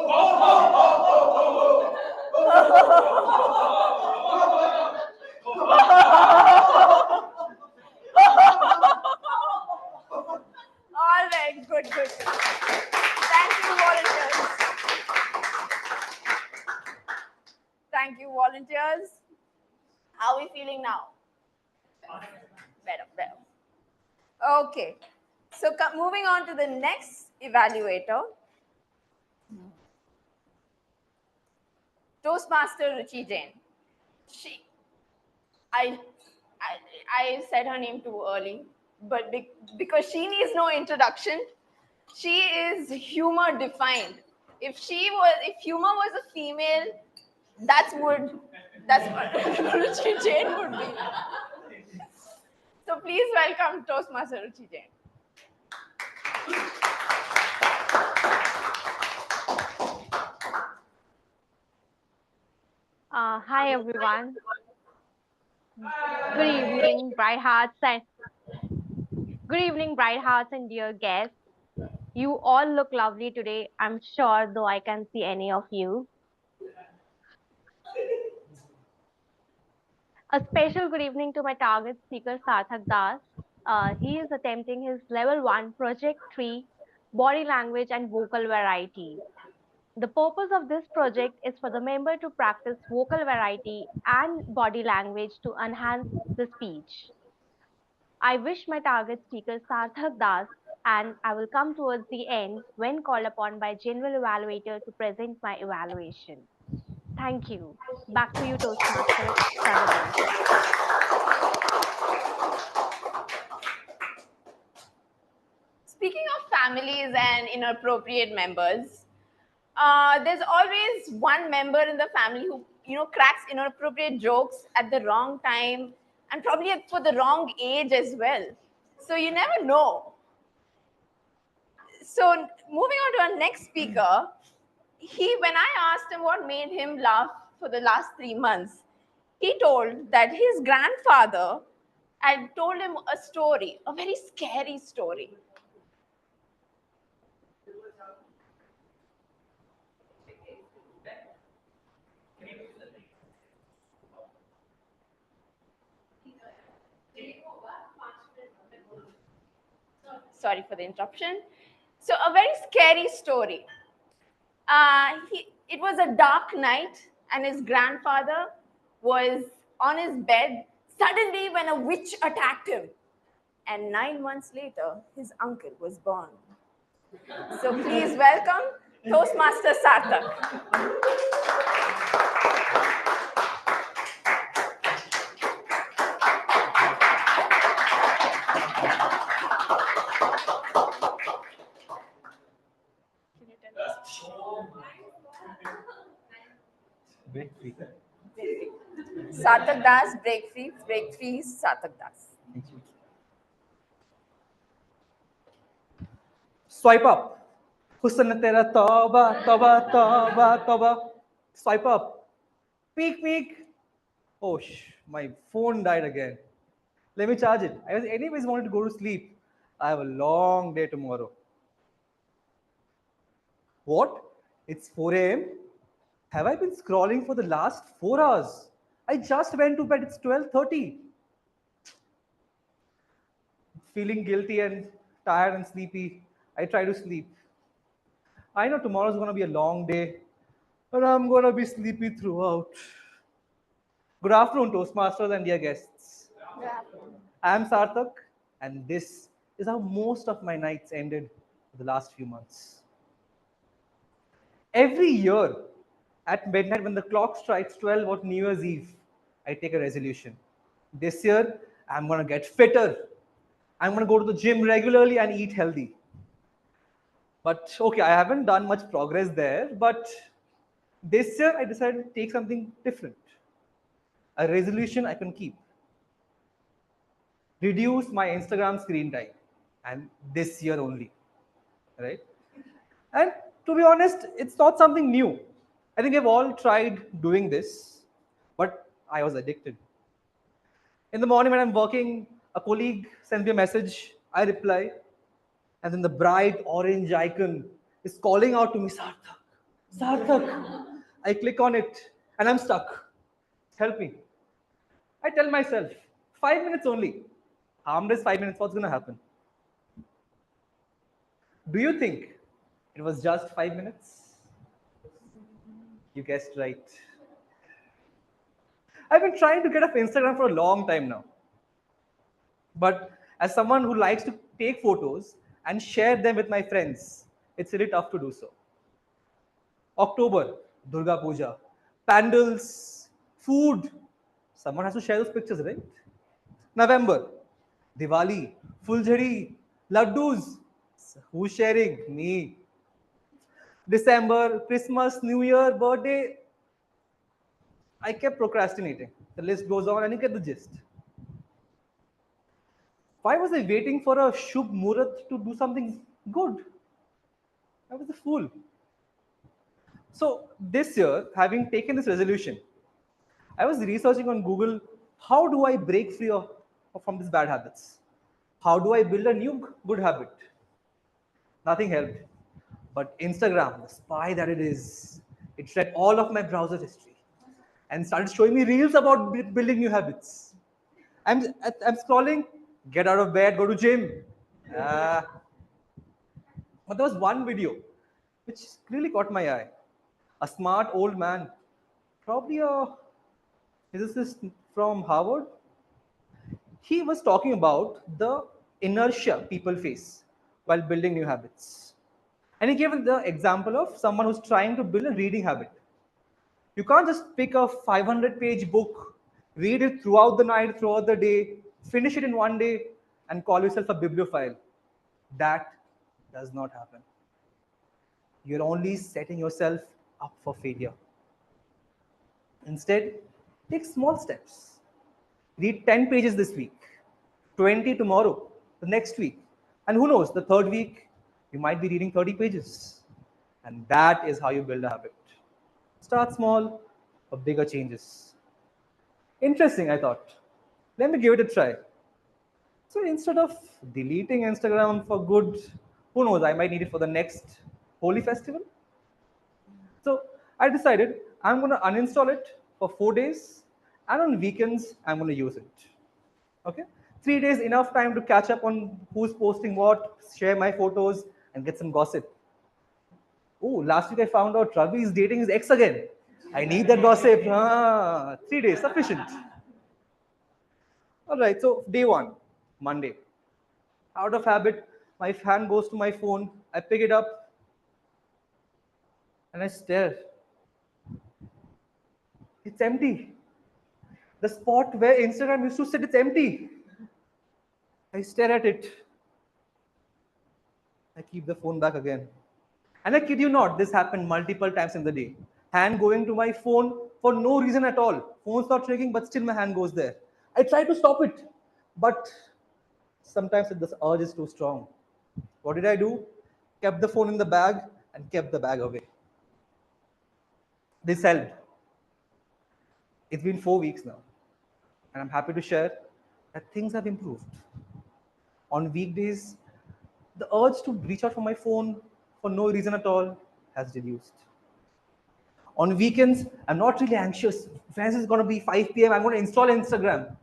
All right, good. Thank you, volunteers. Thank you, volunteers. How are we feeling now? Better. Okay. So moving on to the next evaluator, Toastmaster Ruchi Jain. I said her name too early, but because she needs no introduction, she is humor defined. If humor was a female, that's what Ruchi Jain would be. So please welcome Toastmaster Ruchi Jain. Hi everyone. Good evening, bright hearts and dear guests. You all look lovely today. I'm sure, though I can't see any of you. A special good evening to my target speaker Sarthak Das. He is attempting his level 1 project 3 body language and vocal variety. The purpose of this project is for the member to practice vocal variety and body language to enhance the speech. I wish my target speaker Sarthak Das, and I will come towards the end when called upon by general evaluator to present my evaluation. Thank you. Back to you, Toastmaster. speaking of families and inappropriate members, there's always one member in the family who, cracks inappropriate jokes at the wrong time and probably for the wrong age as well. So you never know. So moving on to our next speaker, when I asked him what made him laugh for the last 3 months, he told that his grandfather had told him a story, a very scary story. Sorry for the interruption. So a very scary story. It was a dark night and his grandfather was on his bed suddenly when a witch attacked him. And 9 months later, his uncle was born. So please welcome Toastmaster Sarthak. Break free. Sarthak Das, break free, Sarthak Das. Thank you. Swipe up. Husn tera tauba, tauba, tauba, tauba. Swipe up. Peek, peek. Oh, my phone died again. Let me charge it. I was anyways wanted to go to sleep. I have a long day tomorrow. What? It's 4 a.m. Have I been scrolling for the last 4 hours? I just went to bed. It's 12:30. Feeling guilty and tired and sleepy, I try to sleep. I know tomorrow's going to be a long day, but I'm going to be sleepy throughout. Good afternoon, Toastmasters and dear guests. I'm Sarthak, and this is how most of my nights ended for the last few months. Every year, at midnight when the clock strikes 12 on New Year's Eve, I take a resolution. This year, I'm going to get fitter. I'm going to go to the gym regularly and eat healthy. But okay, I haven't done much progress there, but this year I decided to take something different. A resolution I can keep. Reduce my Instagram screen time, and this year only, right? And to be honest, it's not something new. I think we've all tried doing this, but I was addicted. In the morning when I'm working, a colleague sends me a message, I reply, and then the bright orange icon is calling out to me, Sarthak, Sarthak. I click on it and I'm stuck. Help me. I tell myself, 5 minutes only. Harmless 5 minutes, what's going to happen? Do you think it was just 5 minutes? You guessed right. I've been trying to get off Instagram for a long time now. But as someone who likes to take photos and share them with my friends, it's really tough to do so. October, Durga Puja, pandals, food. Someone has to share those pictures, right? November, Diwali, Fuljhari, laddus. Who's sharing? Me. December, Christmas, New Year, birthday. I kept procrastinating. The list goes on and you get the gist. Why was I waiting for a Shubh Murat to do something good? I was a fool. So this year, having taken this resolution, I was researching on Google, how do I break free from these bad habits? How do I build a new good habit? Nothing helped. But Instagram, the spy that it is, it read all of my browser history and started showing me reels about building new habits. I'm scrolling, get out of bed, go to gym. But there was one video which really caught my eye. A smart old man, probably a physicist from Harvard. He was talking about the inertia people face while building new habits. And he gave the example of someone who's trying to build a reading habit. You can't just pick a 500-page book, read it throughout the night, throughout the day, finish it in one day, and call yourself a bibliophile. That does not happen. You're only setting yourself up for failure. Instead, take small steps. Read 10 pages this week, 20 tomorrow, the next week. And who knows, the third week, you might be reading 30 pages. And that is how you build a habit. Start small for bigger changes. Interesting, I thought. Let me give it a try. So instead of deleting Instagram for good, who knows, I might need it for the next Holy Festival. So I decided I'm going to uninstall it for 4 days, and on weekends, I'm going to use it. Okay? 3 days, enough time to catch up on who's posting what, share my photos, and get some gossip. Oh, last week I found out Ravi is dating his ex again. I need that gossip. 3 days, sufficient. All right, so day 1, Monday. Out of habit, my hand goes to my phone. I pick it up and I stare. It's empty. The spot where Instagram used to sit, it's empty. I stare at it. I keep the phone back again. And I kid you not, this happened multiple times in the day. Hand going to my phone for no reason at all. Phone's not ringing, but still my hand goes there. I try to stop it, but sometimes the urge is too strong. What did I do? Kept the phone in the bag and kept the bag away. This helped. It's been 4 weeks now, and I'm happy to share that things have improved. On weekdays, the urge to reach out for my phone for no reason at all has reduced. On weekends, I'm not really anxious. When is it going to be 5 p.m.? I'm going to install Instagram.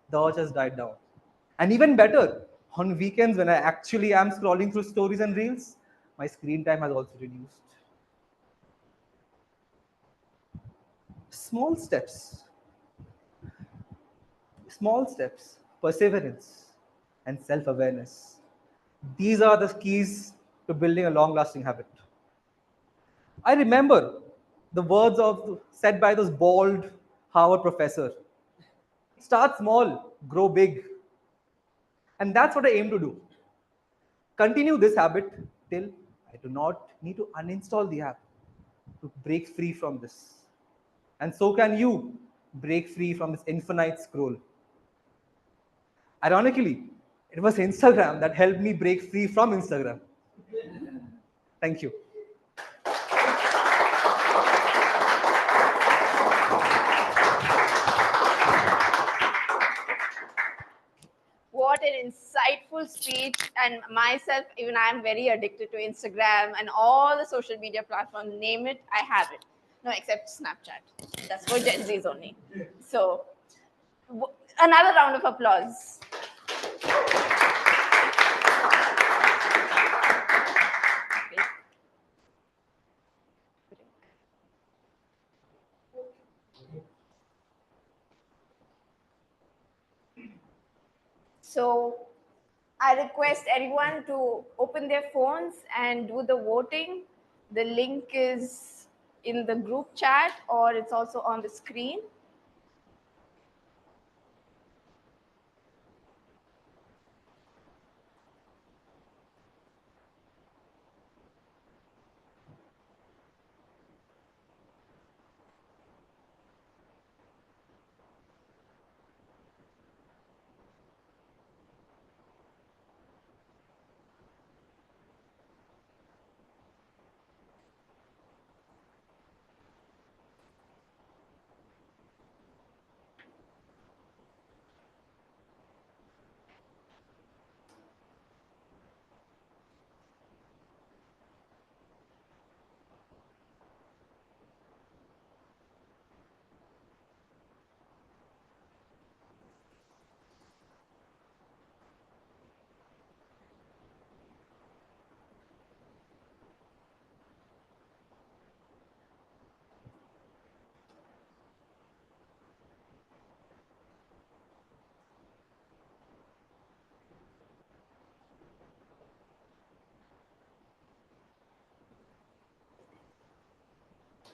The urge has died down. And even better, on weekends when I actually am scrolling through stories and reels, my screen time has also reduced. Small steps, perseverance, and self-awareness. These are the keys to building a long-lasting habit. I remember the words said by this bald Harvard professor. Start small, grow big. And that's what I aim to do. Continue this habit till I do not need to uninstall the app to break free from this. And so can you break free from this infinite scroll. Ironically, it was Instagram that helped me break free from Instagram. Thank you. What an insightful speech. And myself, even I'm very addicted to Instagram and all the social media platforms. Name it, I have it. No, except Snapchat. That's for Gen Zs only. So, another round of applause. So I request everyone to open their phones and do the voting. The link is in the group chat or it's also on the screen.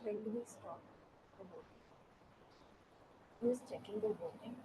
When do we stop the voting? Who is checking the voting?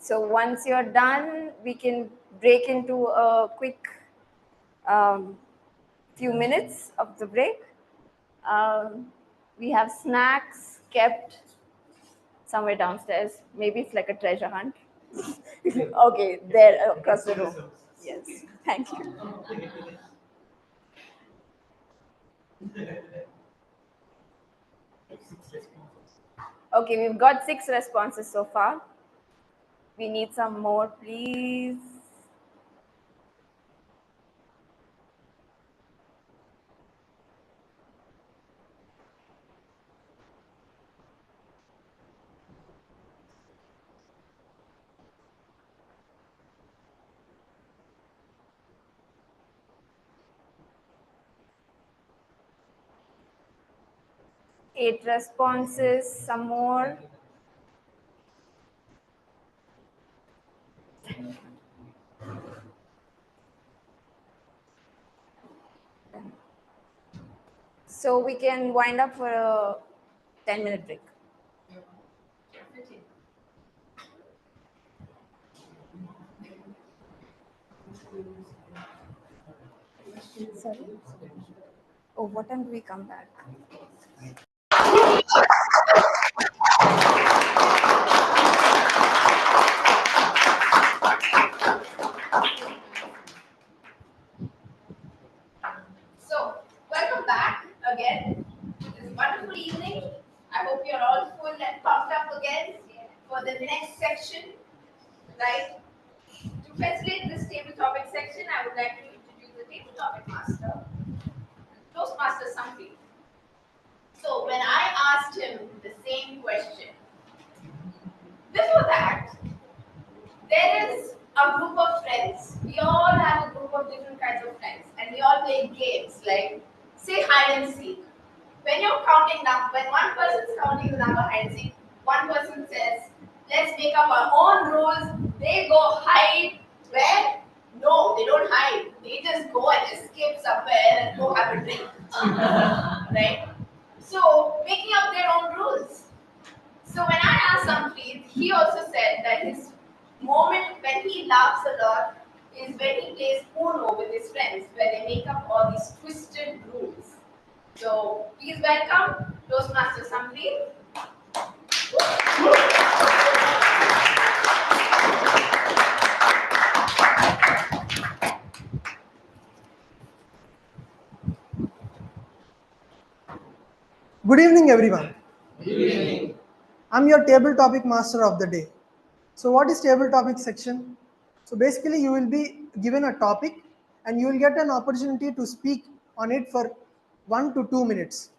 So once you're done, we can break into a quick few minutes of the break. We have snacks kept somewhere downstairs. Maybe it's like a treasure hunt. Okay, there across the room. Yes, thank you. Okay, we've got 6 responses so far. We need some more, please. Eight responses, some more. So we can wind up for a 10-minute break. Sorry? Oh, what time do we come back? So, welcome back again to this wonderful evening. I hope you're all full and pumped up again for the next section, right? To facilitate this table topic section, I would like to introduce the table topic master, Toastmaster Sanfi. So, when I asked him the same question, before that, there is a group of friends. We all have a group of different kinds of friends, and we all play games like, say, hide and seek. When you're counting down, when one person is counting the number hide and seek, one person says, let's make up our own rules. They go hide where? No, they don't hide. They just go and escape somewhere and go have a drink. Right? So, making up their own rules. So when I asked Sampreet, he also said that his moment when he laughs a lot is when he plays Uno with his friends, where they make up all these twisted rules. So please welcome Toastmaster Sampreet. Good evening, everyone. Good evening. I'm your table topic master of the day. So what is table topic section? So basically you will be given a topic and you will get an opportunity to speak on it for 1 to 2 minutes.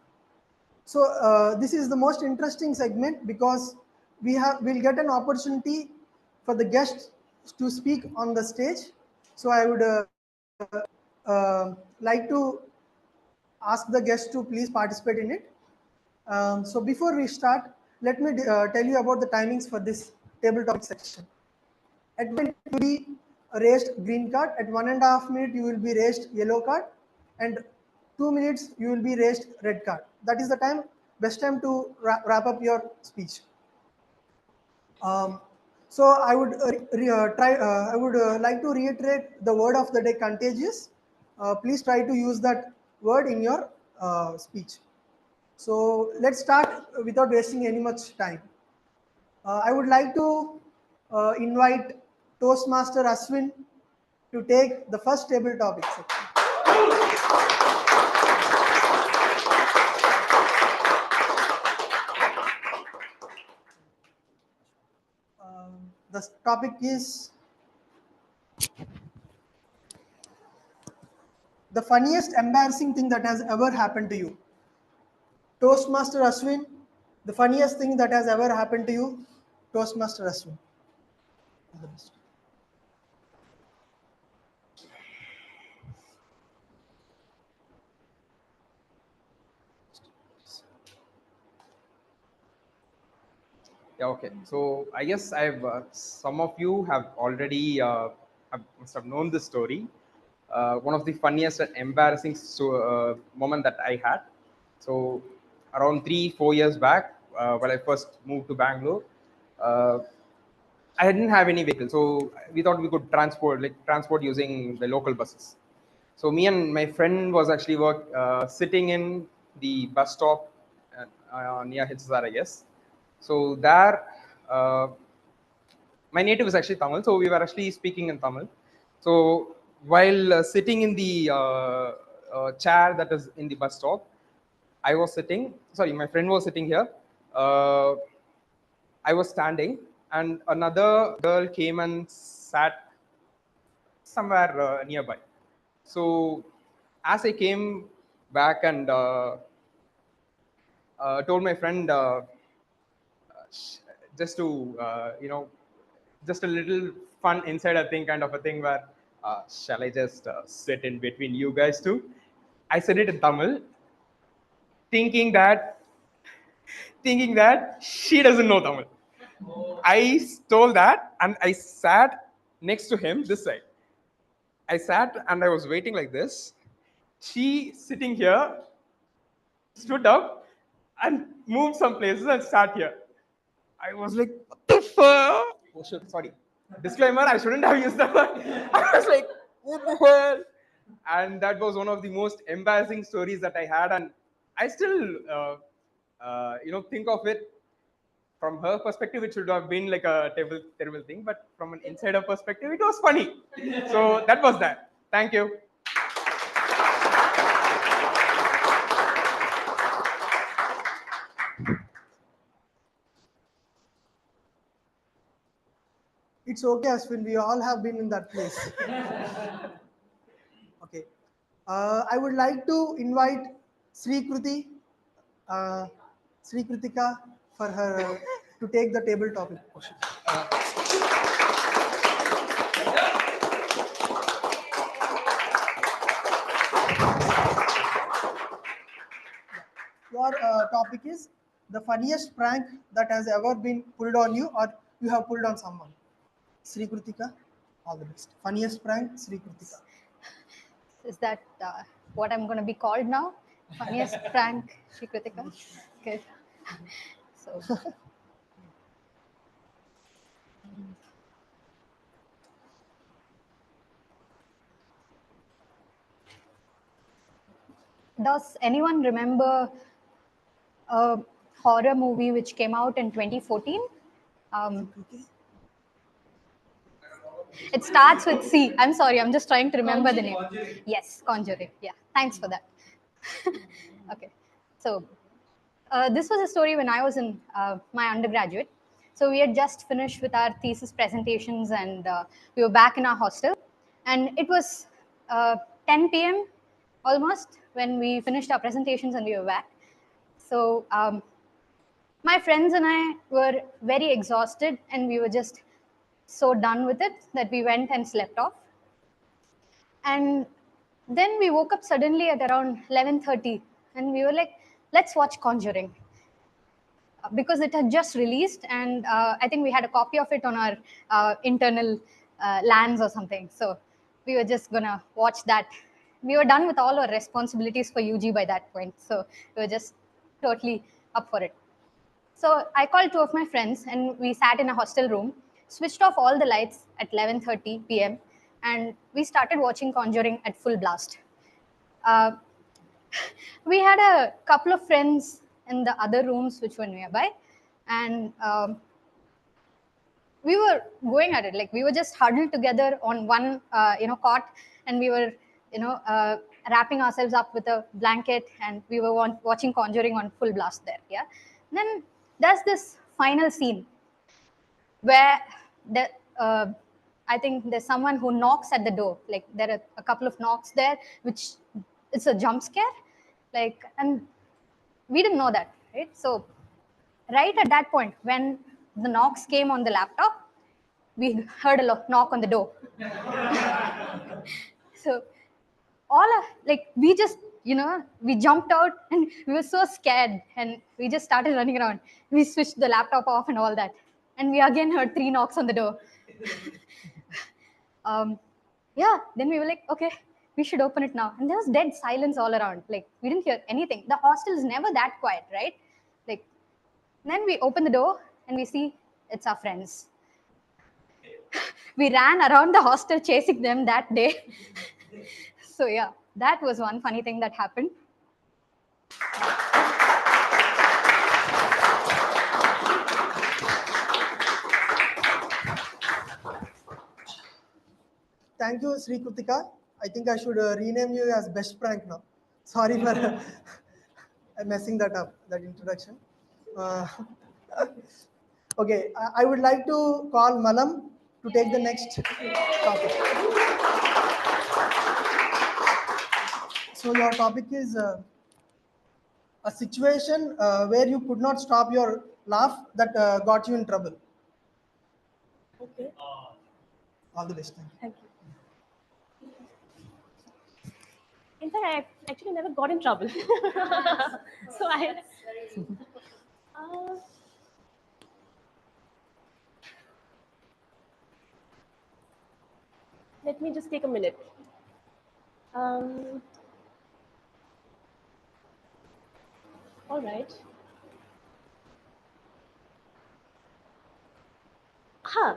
So this is the most interesting segment because we'll get an opportunity for the guests to speak on the stage. So I would like to ask the guests to please participate in it. So before we start, let me tell you about the timings for this table topic section. At 1 minute, you will be raised green card. At 1.5 minutes, you will be raised yellow card. And 2 minutes, you will be raised red card. That is the time, best time to wrap up your speech. So I would like to reiterate the word of the day, contagious. Please try to use that word in your speech. So let's start without wasting any much time. I would like to invite Toastmaster Ashwin to take the first table topic section. The topic is the funniest embarrassing thing that has ever happened to you. Toastmaster Ashwin, the funniest thing that has ever happened to you, Toastmaster Ashwin. All the best. Yeah, okay. So I guess I've some of you have already must have known this story. One of the funniest and embarrassing moment that I had. So around 3-4 years back, when I first moved to Bangalore, I didn't have any vehicle, so we thought we could transport using the local buses. So me and my friend was actually sitting in the bus stop near HSR, I guess. So there, my native is actually Tamil, so we were actually speaking in Tamil. So while sitting in the chair that is in the bus stop, my friend was sitting here. I was standing, and another girl came and sat somewhere nearby. So as I came back and told my friend just to just a little fun insider thing kind of a thing where shall I just sit in between you guys two? I said it in Tamil, thinking that she doesn't know Tamil. I stole that and I sat next to him this side. I sat and I was waiting like this. She sitting here stood up and moved some places and sat here. I was like, what the fuck? Oh shit, sorry. Disclaimer, I shouldn't have used that word. I was like, what the hell? And that was one of the most embarrassing stories that I had. And I still, think of it. From her perspective, it should have been like a terrible thing. But from an insider perspective, it was funny. So that was that. Thank you. It's okay, Ashwin. We all have been in that place. Okay. I would like to invite Sri Kritika for her to take the table topic. Your topic is the funniest prank that has ever been pulled on you or you have pulled on someone. Sri Kritika, all the best. Funniest prank, Sri Kritika. Is that what I'm going to be called now? Funniest prank, Sri Kritika? Okay. So. Does anyone remember a horror movie which came out in 2014? It starts with C. I'm sorry, I'm just trying to remember the name. Conjuring. Yes, Conjuring. Yeah, thanks for that. Okay, so this was a story when I was in my undergraduate. So we had just finished with our thesis presentations and we were back in our hostel. And it was 10 p.m. almost when we finished our presentations and we were back. So my friends and I were very exhausted and we were just so done with it that we went and slept off. And then we woke up suddenly at around 11:30 and we were like, let's watch Conjuring. Because it had just released and I think we had a copy of it on our internal LANs or something. So we were just gonna watch that. We were done with all our responsibilities for UG by that point. So we were just totally up for it. So I called two of my friends and we sat in a hostel room, switched off all the lights at 11:30 p.m. and we started watching Conjuring at full blast. We had a couple of friends in the other rooms which were nearby, and we were going at it. Like we were just huddled together on one, cot, and we were, wrapping ourselves up with a blanket, and we were watching Conjuring on full blast there. Yeah. And then there's this final scene where I think there's someone who knocks at the door. Like there are a couple of knocks there, which it's a jump scare. Like, and we didn't know that, right? So right at that point, when the knocks came on the laptop, we heard a knock on the door. So we just, we jumped out and we were so scared and we just started running around. We switched the laptop off and all that. And we again heard 3 knocks on the door. Then we were like, okay, we should open it now. And there was dead silence all around. Like we didn't hear anything. The hostel is never that quiet, right? Like, then we open the door and we see it's our friends. We ran around the hostel chasing them that day. So yeah, that was one funny thing that happened. Thank you, Sri Kritika. I think I should rename you as Best Prank now. Sorry for messing that up, that introduction. Okay, I would like to call Malam to take the next topic. So your topic is a situation where you could not stop your laugh that got you in trouble. Okay. All the best. Thank you. In fact, I actually never got in trouble. So let me just take a minute. All right.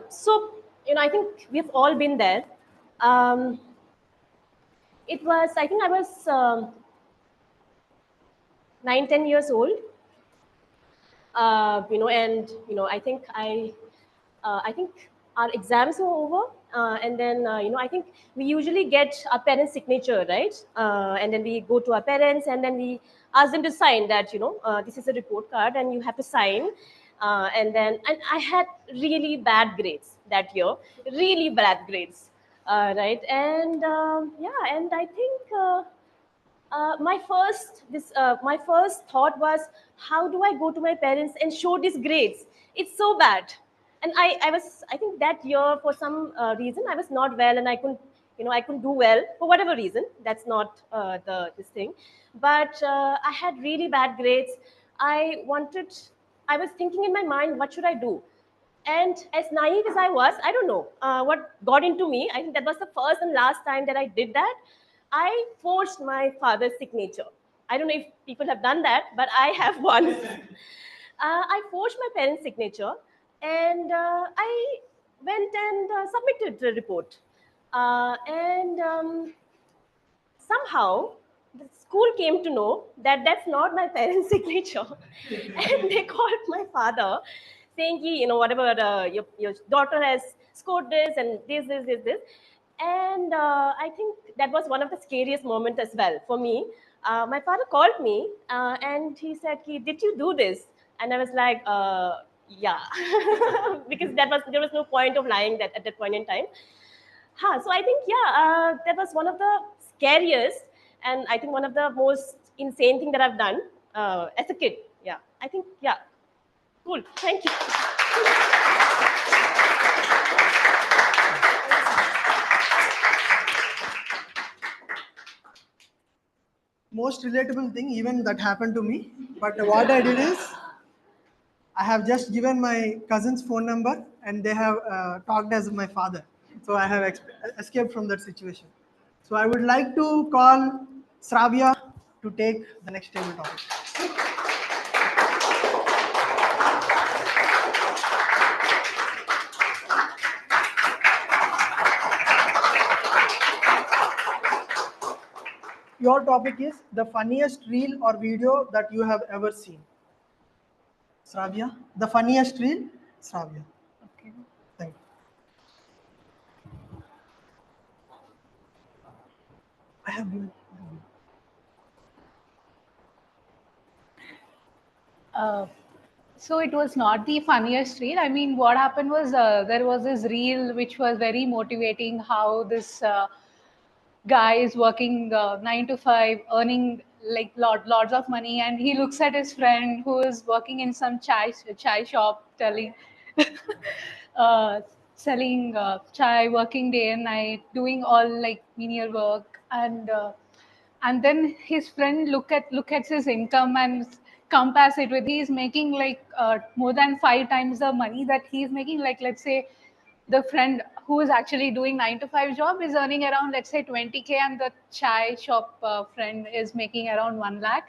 So, I think we've all been there. It was, I think I was 9-10 years old. I think I think our exams were over, and then I think we usually get our parents' signature, right? And then we go to our parents, and then we ask them to sign that this is a report card, and you have to sign. And I had really bad grades that year, really bad grades, right? And and I think my first thought was, how do I go to my parents and show these grades? It's so bad. And I think that year, for some reason, I was not well, and I couldn't do well for whatever reason. That's not this thing. But I had really bad grades. I was thinking in my mind, what should I do? And as naive as I was, I don't know what got into me. I think that was the first and last time that I did that. I forged my father's signature. I don't know if people have done that, but I have once. I forged my parents' signature, and I went and submitted the report. Somehow, the school came to know that that's not my parents' signature. And they called my father, saying, whatever, your daughter has scored this, and this. And I think that was one of the scariest moments as well for me. My father called me, and he said, did you do this? And I was like, yeah, because there was no point of lying that at that point in time. So I think, that was one of the scariest, and I think one of the most insane thing that I've done as a kid. Yeah, I think, cool. Thank you. Most relatable thing, even that happened to me. But what I did is, I have just given my cousin's phone number, and they have talked as my father. So I have escaped from that situation. So I would like to call Sravya to take the next table topic. Your topic is the funniest reel or video that you have ever seen. Sravya, the funniest reel, Sravya. Okay. Thank you. I have given. So it was not the funniest reel. I mean, what happened was there was this reel which was very motivating, how this guy is working 9 to 5, earning like lots of money, and he looks at his friend who is working in some chai shop, selling chai, working day and night, doing all like menial work, and then his friend look at his income and compares it with, he's making like more than 5 times the money that he's making. Like, let's say the friend who is actually doing 9 to 5 job is earning around, let's say 20K, and the chai shop friend is making around 1 lakh.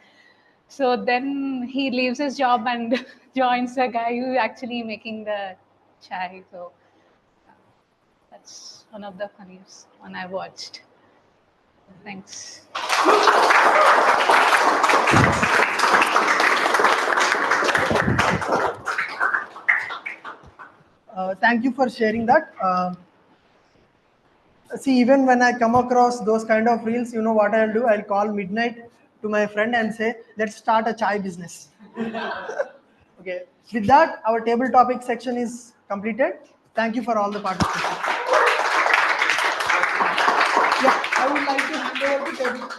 So then he leaves his job and joins the guy who actually making the chai. So That's one of the funniest one I watched. Thanks. Thank you for sharing that. See, even when I come across those kind of reels, you know what I'll do? I'll call midnight to my friend and say, let's start a chai business. Okay. With that, our table topic section is completed. Thank you for all the participation. Yeah, I would like to hand over the table,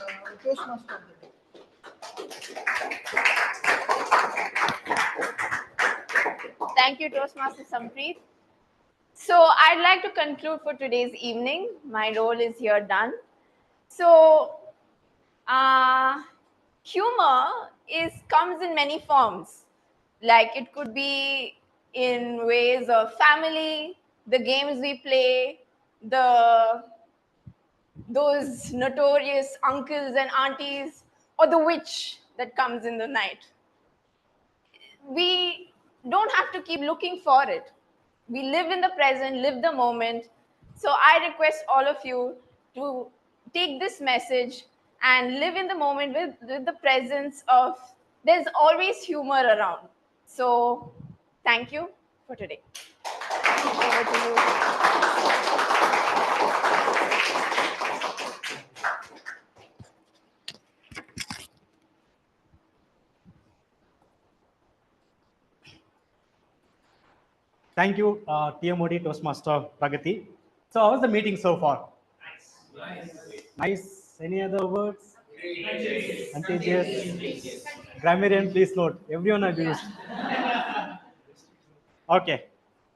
Toastmaster of the day. Thank you, Toastmaster Sampreet. So I'd like to conclude for today's evening. My role is here done. So humor comes in many forms. Like it could be in ways of family, the games we play, those notorious uncles and aunties, or the witch that comes in the night. We don't have to keep looking for it. We live in the present, live the moment. So I request all of you to take this message and live in the moment with the presence of, there's always humor around. So thank you for today. Over to you. Thank you, TMOD Toastmaster Pragati. So how was the meeting so far? Nice. Any other words? Contagious. Grammarian, please note. Everyone abused. Okay.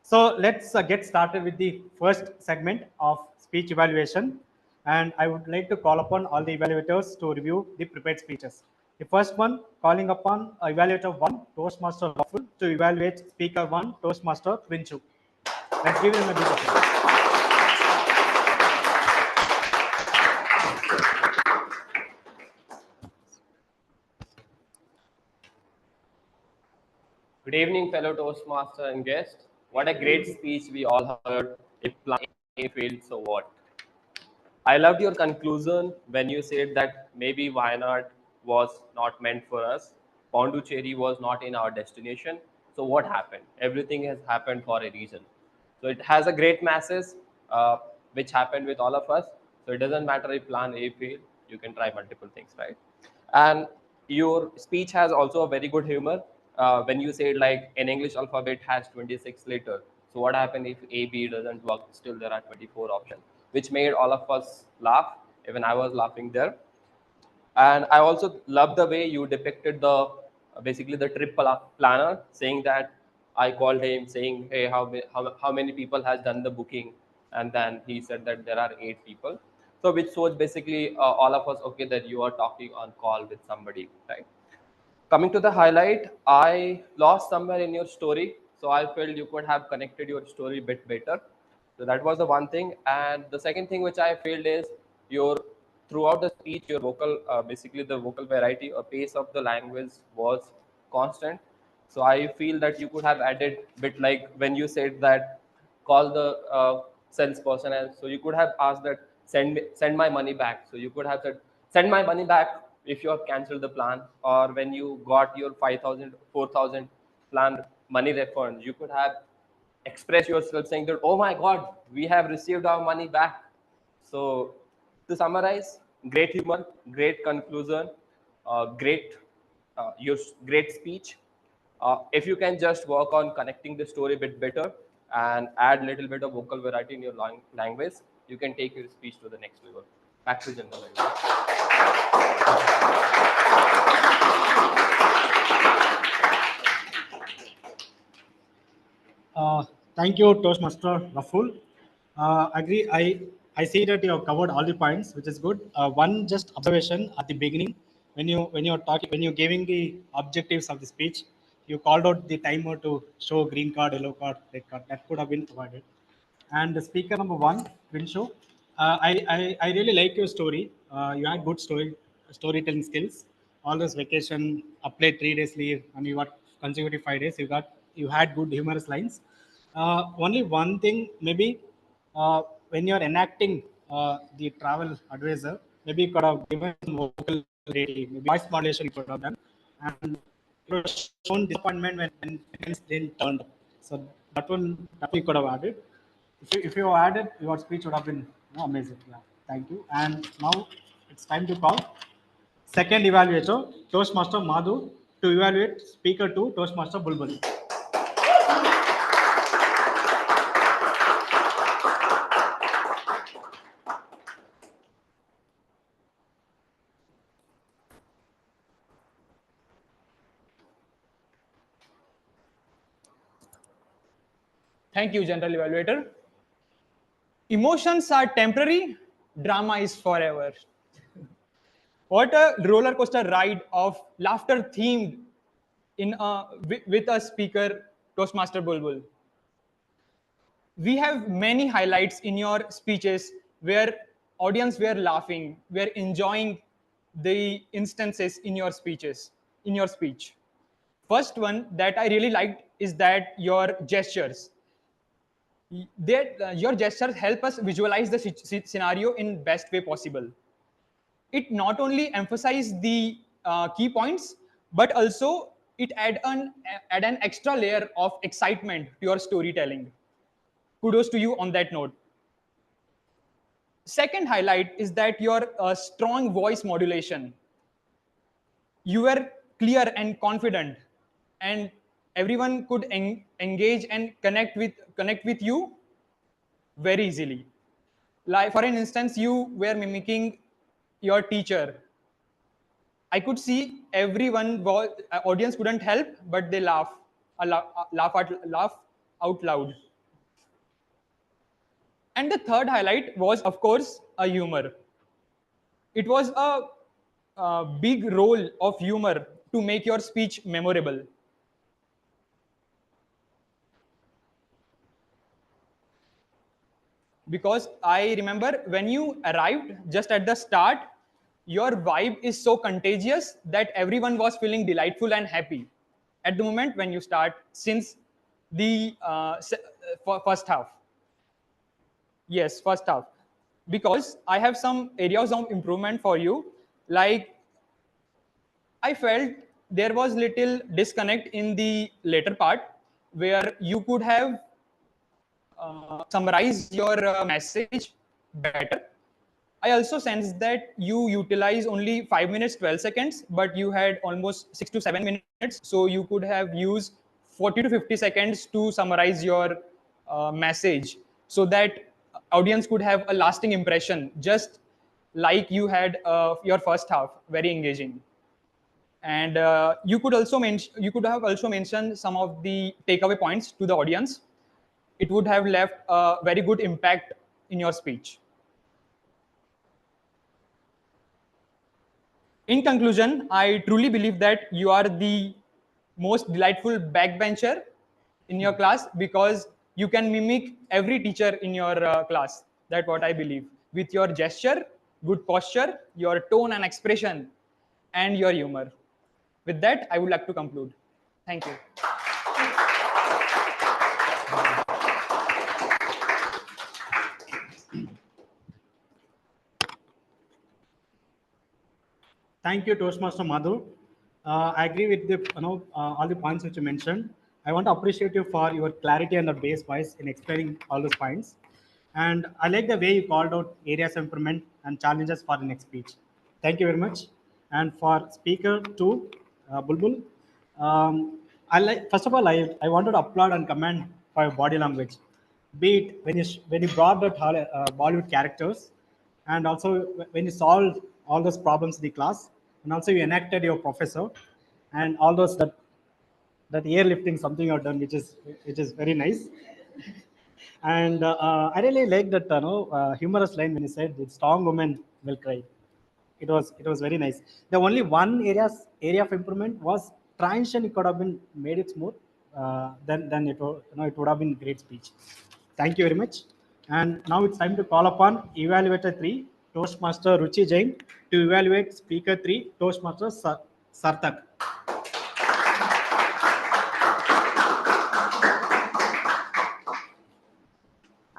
So let's get started with the first segment of speech evaluation. And I would like to call upon all the evaluators to review the prepared speeches. The first one, calling upon evaluator 1, Toastmaster Raffle, to evaluate speaker 1, Toastmaster Vinchu. Let's give him a big applause. Good evening, fellow Toastmaster and guests. What a great speech we all heard. If plan A failed, so what? I loved your conclusion when you said that maybe Wayanad was not meant for us. Pondicherry was not in our destination. So what happened? Everything has happened for a reason. So it has a great message, which happened with all of us. So it doesn't matter if plan A failed, you can try multiple things, right? And your speech has also a very good humor. When you said like an English alphabet has 26 letters. So what happened if A, B doesn't work? Still there are 24 options, which made all of us laugh. Even I was laughing there. And I also love the way you depicted the basically the trip planner, saying that I called him saying, hey, how many people has done the booking? And then he said that there are 8 people. So which shows basically all of us, okay, that you are talking on call with somebody, right? Coming to the highlight, I lost somewhere in your story. So I felt you could have connected your story a bit better. So that was the one thing. And the second thing which I felt is your throughout the speech, your vocal, basically the vocal variety or pace of the language was constant. So I feel that you could have added bit like when you said that call the salesperson, and so you could have asked that send my money back. So you could have said send my money back if you have cancelled the plan, or when you got your 5,000, 4,000 plan money refund, you could have expressed yourself saying that, oh my God, we have received our money back. So to summarize, great humor, great conclusion, your great speech. If you can just work on connecting the story a bit better and add a little bit of vocal variety in your language, you can take your speech to the next level. Back to general. Thank you, Toastmaster Raful. Agree. I see that you have covered all the points, which is good. One just observation at the beginning, when you're giving the objectives of the speech, you called out the timer to show green card, yellow card, red card. That could have been avoided. And the speaker number 1, Vinshu, I really like your story. You had good storytelling skills. All this vacation, applied 3 days leave, and you got consecutive 5 days. You had good humorous lines. Only one thing, maybe when you're enacting the travel advisor, maybe you could have given vocal ready, maybe voice modulation you could have done, and it was shown disappointment when things didn't turn. So that one you could have added. If you added, your speech would have been amazing. Yeah, thank you. And now it's time to call second evaluator, Toastmaster Madhu, to evaluate speaker 2, Toastmaster Bulbul. Thank you, General Evaluator. Emotions are temporary, drama is forever. What a roller coaster ride of laughter themed with a speaker, Toastmaster Bulbul. We have many highlights in your speeches where audience were laughing, were enjoying the instances in your speeches, in your speech. First one that I really liked is that your gestures. Your gestures help us visualize the scenario in best way possible. It not only emphasized the key points, but also it add an extra layer of excitement to your storytelling. Kudos to you on that note. Second highlight is that your strong voice modulation. You were clear and confident, and everyone could engage and connect with you very easily. Like for an instance, you were mimicking your teacher. I could see everyone, audience couldn't help, but they laugh out loud. And the third highlight was, of course, a humor. It was a big role of humor to make your speech memorable. Because I remember when you arrived just at the start, your vibe is so contagious that everyone was feeling delightful and happy at the moment when you start, since the first half. Yes, first half. Because I have some areas of improvement for you. Like, I felt there was little disconnect in the later part where you could have summarized your message better. I also sensed that you utilize only 5 minutes, 12 seconds, but you had almost 6 to 7 minutes. So you could have used 40 to 50 seconds to summarize your message so that audience could have a lasting impression, just like you had your first half, very engaging. And you could have also mentioned some of the takeaway points to the audience. It would have left a very good impact in your speech. In conclusion, I truly believe that you are the most delightful backbencher in your class because you can mimic every teacher in your class. That's what I believe. With your gesture, good posture, your tone and expression, and your humor. With that, I would like to conclude. Thank you. Thank you, Toastmaster Madhu. I agree with the all the points which you mentioned. I want to appreciate you for your clarity and the base voice in explaining all those points. And I like the way you called out areas of improvement and challenges for the next speech. Thank you very much. And for speaker 2, Bulbul, first of all, I wanted to applaud and commend for your body language. Be it when you brought out Bollywood characters, and also when you solved all those problems in the class, and also you enacted your professor, and all those that airlifting something you've done, which is very nice. And I really like that humorous line when you said, "The strong woman will cry." It was very nice. The only one area of improvement was transition. It could have been made it smooth. Then it would have been great speech. Thank you very much. And now it's time to call upon evaluator 3, Toastmaster Ruchi Jain, to evaluate speaker 3, Toastmaster Sarthak.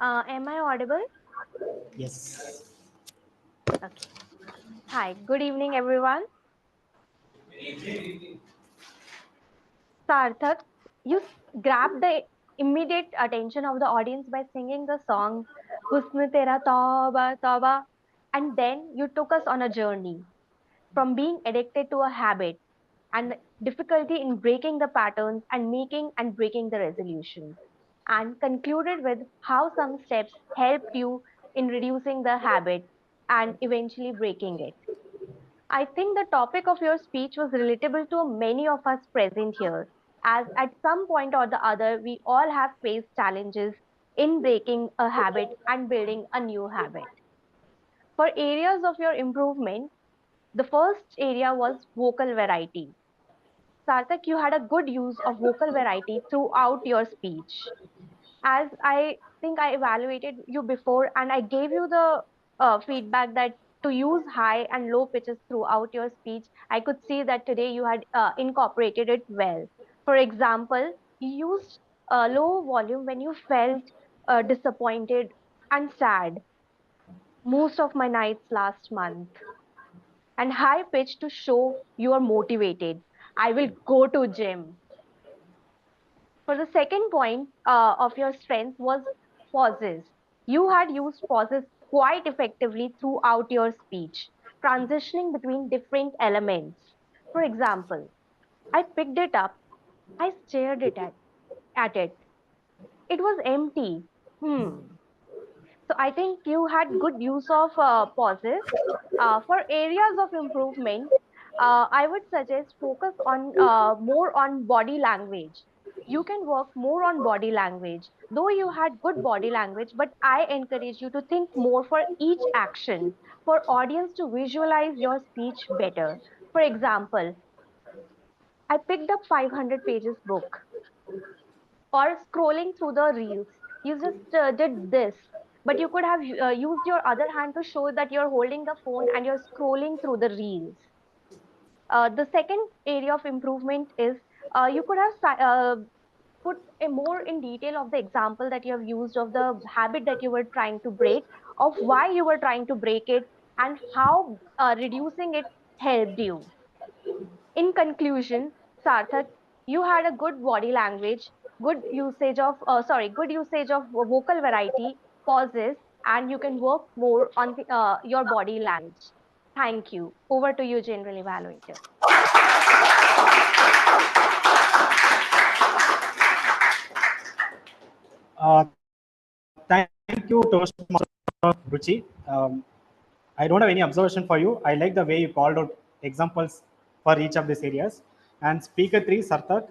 Am I audible? Yes. Okay. Hi, good evening, everyone. Sarthak, you grabbed the immediate attention of the audience by singing the song Husn Tera Tauba Tauba, and then you took us on a journey from being addicted to a habit and difficulty in breaking the patterns and making and breaking the resolution, and concluded with how some steps helped you in reducing the habit and eventually breaking it. I think the topic of your speech was relatable to many of us present here, as at some point or the other, we all have faced challenges in breaking a habit and building a new habit. For areas of your improvement, the first area was vocal variety. Sarthak, you had a good use of vocal variety throughout your speech. As I think I evaluated you before and I gave you the feedback that to use high and low pitches throughout your speech, I could see that today you had incorporated it well. For example, you used low volume when you felt disappointed and sad most of my nights last month, and high pitch to show you are motivated. I will go to gym. For the second point of your strength was pauses. You had used pauses quite effectively throughout your speech, transitioning between different elements. For example, I picked it up, I stared at it. It was empty. So I think you had good use of pauses. For areas of improvement, I would suggest focus on more on body language. You can work more on body language. Though you had good body language, but I encourage you to think more for each action for audience to visualize your speech better. For example, I picked up 500 pages book, or scrolling through the reels. You just did this, but you could have used your other hand to show that you're holding the phone and you're scrolling through the reels. The second area of improvement is you could have put a more in detail of the example that you have used of the habit that you were trying to break, of why you were trying to break it, and how reducing it helped you. In conclusion, Sarthak, you had a good body language, good usage of vocal variety, pauses, and you can work more on your body language. Thank you. Over to you, General Evaluator. Thank you, Toastmaster Ruchi. I don't have any observation for you. I like the way you called out examples for each of these areas. And speaker 3, Sarthak,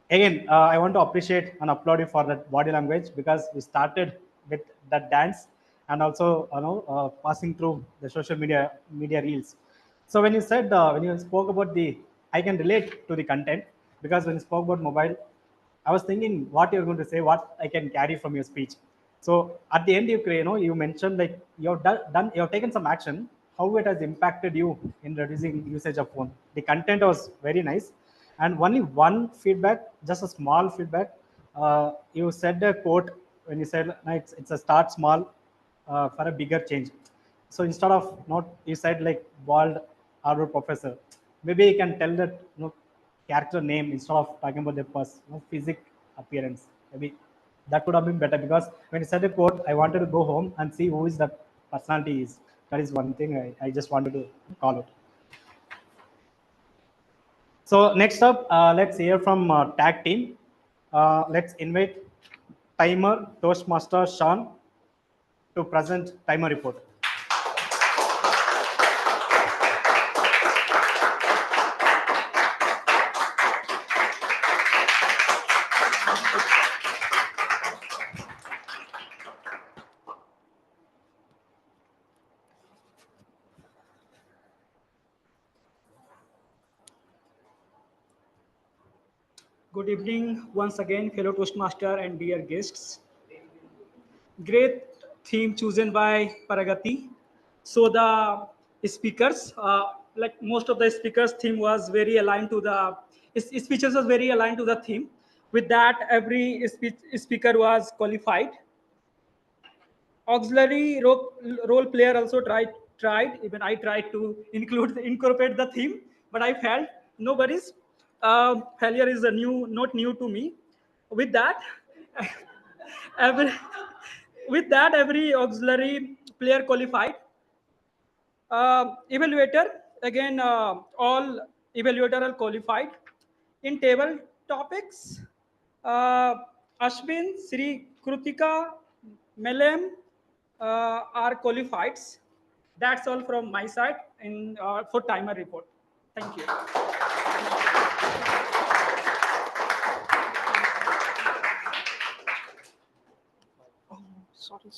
again, I want to appreciate and applaud you for that body language, because we started with that dance and also passing through the social media reels. So when you said when you spoke about I can relate to the content, because when you spoke about mobile, I was thinking what you're going to say, what I can carry from your speech. So at the end, you mentioned like you've taken some action, how it has impacted you in reducing usage of phone. The content was very nice, and only one feedback, just a small feedback. You said a quote when you said it's a start small for a bigger change. So instead of you said like bald Harvard professor. Maybe you can tell that character name instead of talking about the person, physic appearance. Maybe that would have been better, because when you said a quote, I wanted to go home and see who is that personality is. That is one thing I just wanted to call it. So next up, let's hear from tag team. Let's invite timer Toastmaster Sean to present timer report. Good evening once again, fellow Toastmaster and dear guests. Great theme chosen by Paragati. So the speakers, like most of the speakers, theme was very aligned to the speeches was very aligned to the theme. With that, every speaker was qualified. auxiliary role player also tried. Even I tried to incorporate the theme, but I failed. No worries. Failure is not new to me. With that, every every auxiliary player qualified. Evaluator, again, all evaluator are qualified. In table topics, Ashwin, Sri, Krutika, Melem are qualified. That's all from my side in for timer report. Thank you. Sorry.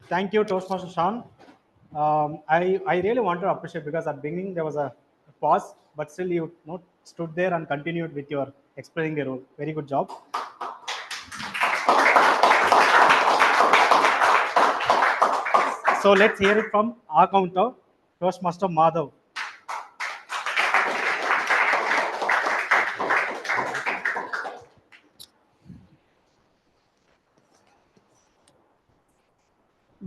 Thank you, Toastmaster Sean. I really want to appreciate, because at the beginning there was a pause, but still you stood there and continued with your explaining the role. Very good job. So let's hear it from our counter, Toastmaster Madhav.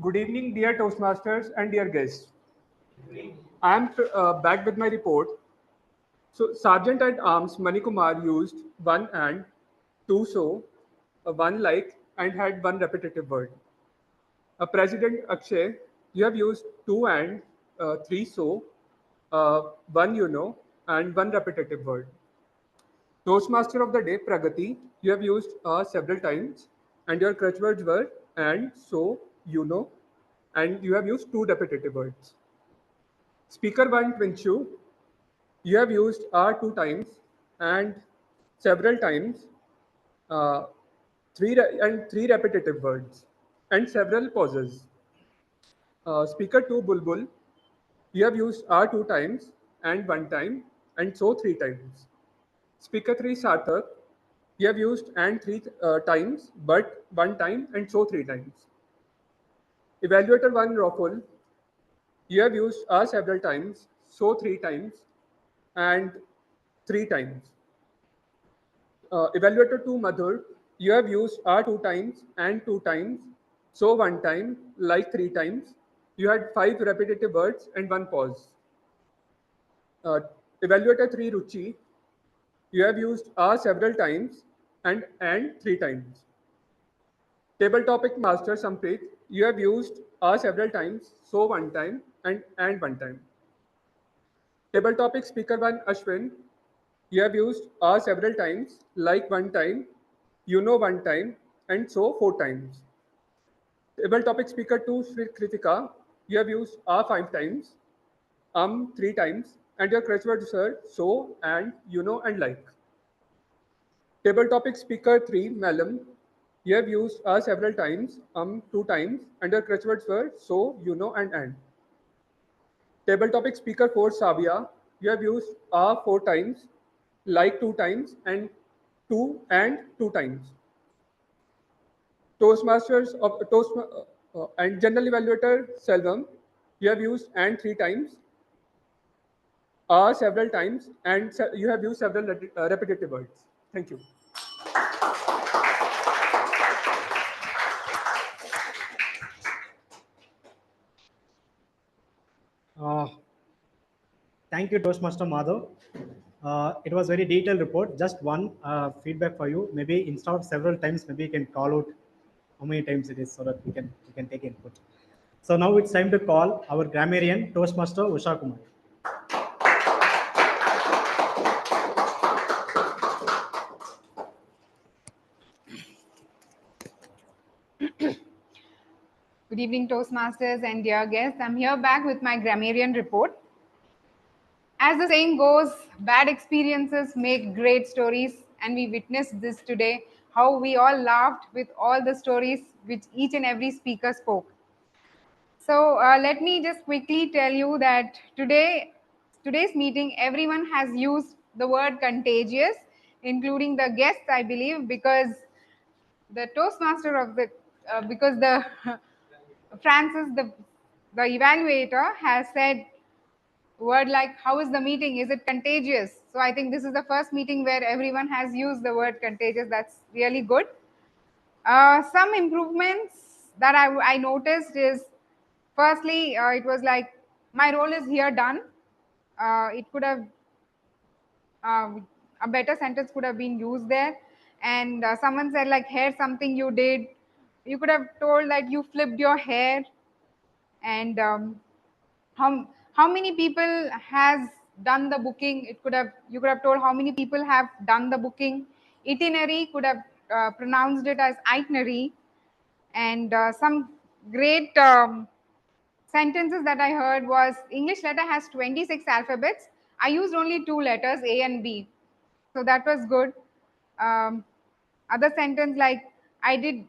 Good evening, dear Toastmasters and dear guests. I am back with my report. So, Sergeant at Arms Manikumar used one and, two so, one like, and had one repetitive word. President Akshay, you have used two and, three so, one you know, and one repetitive word. Toastmaster of the day, Pragati, you have used several times, and your crutch words were and, so, you know, and you have used two repetitive words. Speaker 1, Twinshu, you have used two times and several times, three repetitive words, and several pauses. Speaker 2, Bulbul, you have used two times and one time, and so three times. Speaker 3, Sarthak, you have used and three times, but one time, and so three times. Evaluator 1, Raful, you have used several times, so three times, and three times. Evaluator 2, Madhur, you have used two times and two times, so one time, like three times. You had five repetitive words and one pause. Evaluator 3, Ruchi, you have used several times and three times. Table topic master Samprit, you have used several times, so one time, and one time. Table topic speaker 1, Ashwin, you have used several times, like one time, you know one time, and so four times. Table topic speaker 2, Sri Kritika, you have used five times, three times, and your crutch words are so, and, you know, and like. Table topic speaker 3, Malam, you have used several times, two times, and your crutch words were so, you know, and. Table topic speaker 4, Savia, you have used four times, like two times, and two times. Toastmasters of and general evaluator Selvam, you have used and three times, several times, and you have used several repetitive words. Thank you. Thank you, Toastmaster Madhav. It was very detailed report. Just one feedback for you. Maybe instead of several times, maybe you can call out how many times it is, so that we can take input. So now it's time to call our grammarian, Toastmaster Usha Kumar. Good evening, Toastmasters and dear guests. I'm here back with my grammarian report. As the saying goes, bad experiences make great stories, and we witnessed this today, how we all laughed with all the stories which each and every speaker spoke. So let me just quickly tell you that today's meeting, everyone has used the word contagious, including the guests, I believe, because the Toastmaster of the, because the Francis, the evaluator, has said word like, how is the meeting? Is it contagious? So I think this is the first meeting where everyone has used the word contagious. That's really good. Some improvements that I noticed is, firstly, it was like, my role is here done. It could have, a better sentence could have been used there. And someone said like, here's something you did. You could have told that you flipped your hair. And how many people has done the booking? You could have told how many people have done the booking. Itinerary, could have pronounced it as itinerary. And some great sentences that I heard was, English letter has 26 alphabets. I used only 2 letters, A and B. So that was good. Other sentence like, I did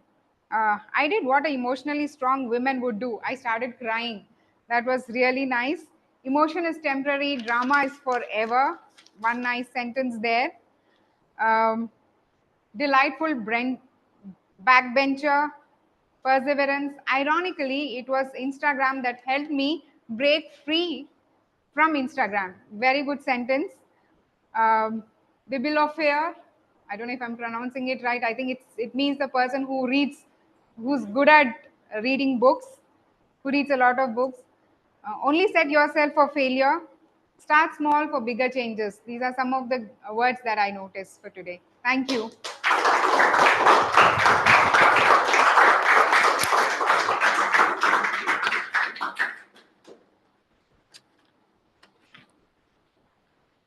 what an emotionally strong women would do. I started crying. That was really nice. Emotion is temporary, drama is forever. One nice sentence there. Delightful backbencher, perseverance. Ironically, it was Instagram that helped me break free from Instagram. Very good sentence. Bibliophile, I don't know if I'm pronouncing it right. I think it means the person who reads, who's good at reading books, who reads a lot of books. Only set yourself for failure. Start small for bigger changes. These are some of the words that I noticed for today. Thank you.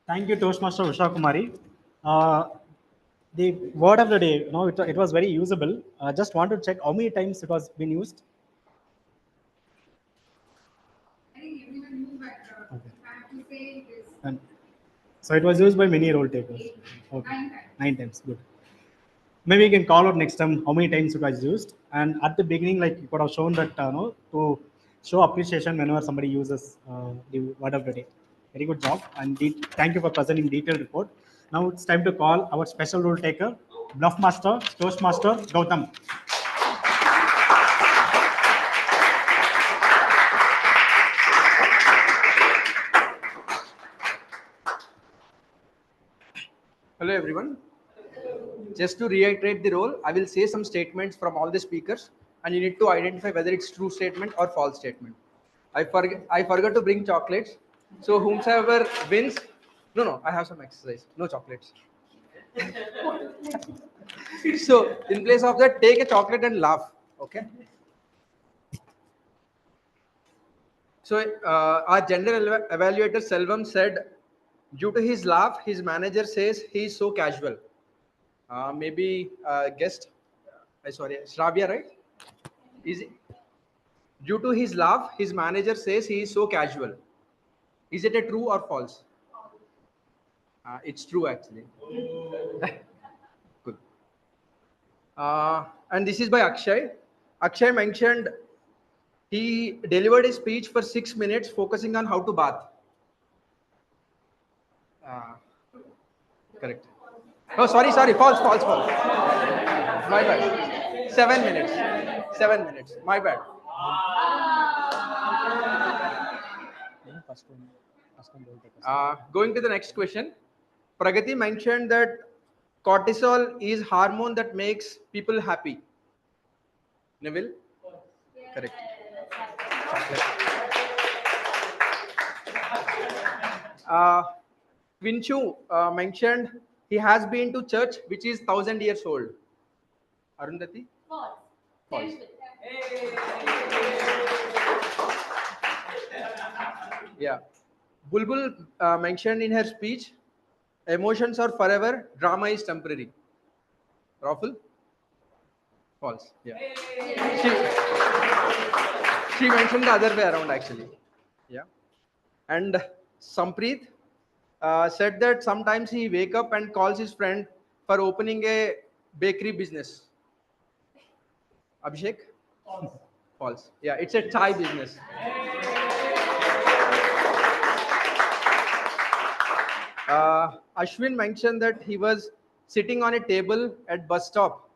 Thank you, Toastmaster Usha Kumari. The word of the day, it was very usable. Just want to check how many times it was been used. I think everyone knew, but if I have to say it is. And so it was used by many role takers. Okay. 9 times. 9 times, good. Maybe you can call out next time how many times it was used. And at the beginning, like you could have shown that to show appreciation whenever somebody uses the word of the day. Very good job, and thank you for presenting detailed report. Now it's time to call our special role taker, Bluff Master, Toastmaster Gautam. Hello everyone. Just to reiterate the role, I will say some statements from all the speakers and you need to identify whether it's true statement or false statement. I forgot to bring chocolates. So whomsoever wins, no, I have some exercise, no chocolates. So in place of that, take a chocolate and laugh, okay? So our general evaluator Selvam said, due to his laugh, his manager says he is so casual. Maybe guest, sorry, Shravya, right? Is it? Due to his laugh, his manager says he is so casual. Is it a true or false? It's true actually. Good. And this is by Akshay. Akshay mentioned he delivered a speech for 6 minutes focusing on how to bath. Correct. Oh, sorry, false. My bad. 7 minutes. 7 minutes. My bad. Going to the next question. Pragati mentioned that cortisol is hormone that makes people happy. Neville? Correct. Vinchu mentioned he has been to church which is 1000 years old. Arundhati? False. Yeah. Bulbul mentioned in her speech, emotions are forever, drama is temporary. Rafal? False. Yeah. She mentioned the other way around actually. Yeah. And Sampreet said that sometimes he wake up and calls his friend for opening a bakery business. Abhishek? False. Yeah, it's a chai business. Ashwin mentioned that he was sitting on a table at bus stop.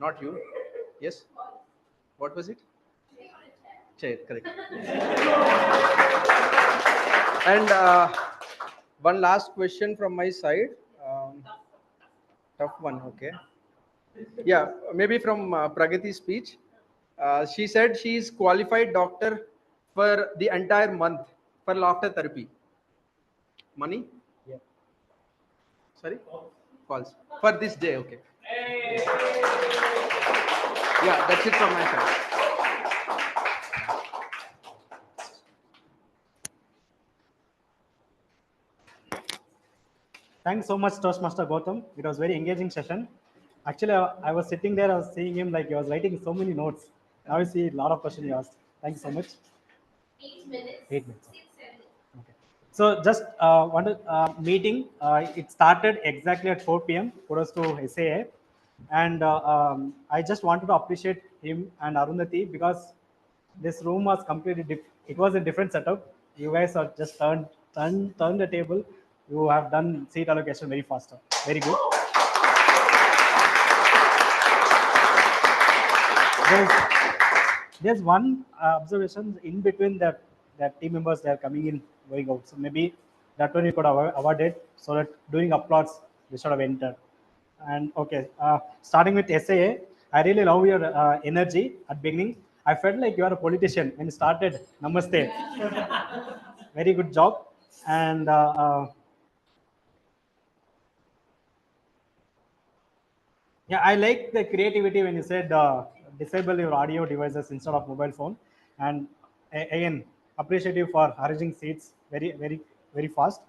Not you. Yes? What was it? Chair, correct. And one last question from my side. Tough one, okay. Yeah, maybe from Pragati's speech. She said she is qualified doctor for the entire month for laughter therapy. Money? Yeah. Sorry? False. For this day, okay. Yeah, that's it from my side. Thanks so much, Toastmaster Gautam. It was very engaging session. Actually, I was sitting there, I was seeing him like he was writing so many notes. Now I see a lot of questions he asked. Thank you so much. 8 minutes. 8 minutes. Okay. So just wanted meeting. It started exactly at 4 p.m. Kudos to SAA. And I just wanted to appreciate him and Arundhati because this room was completely it was a different setup. You guys are just turn the table. You have done seat allocation very faster. Very good. There's one observation in between that team members they are coming in going out. So maybe that one you could have awarded so that during applause they should have entered. And okay, starting with SAA, I really love your energy at beginning. I felt like you are a politician when you started. Namaste. Very good job. And yeah, I like the creativity when you said disable your audio devices instead of mobile phone. And again, appreciate you for arranging seats very fast.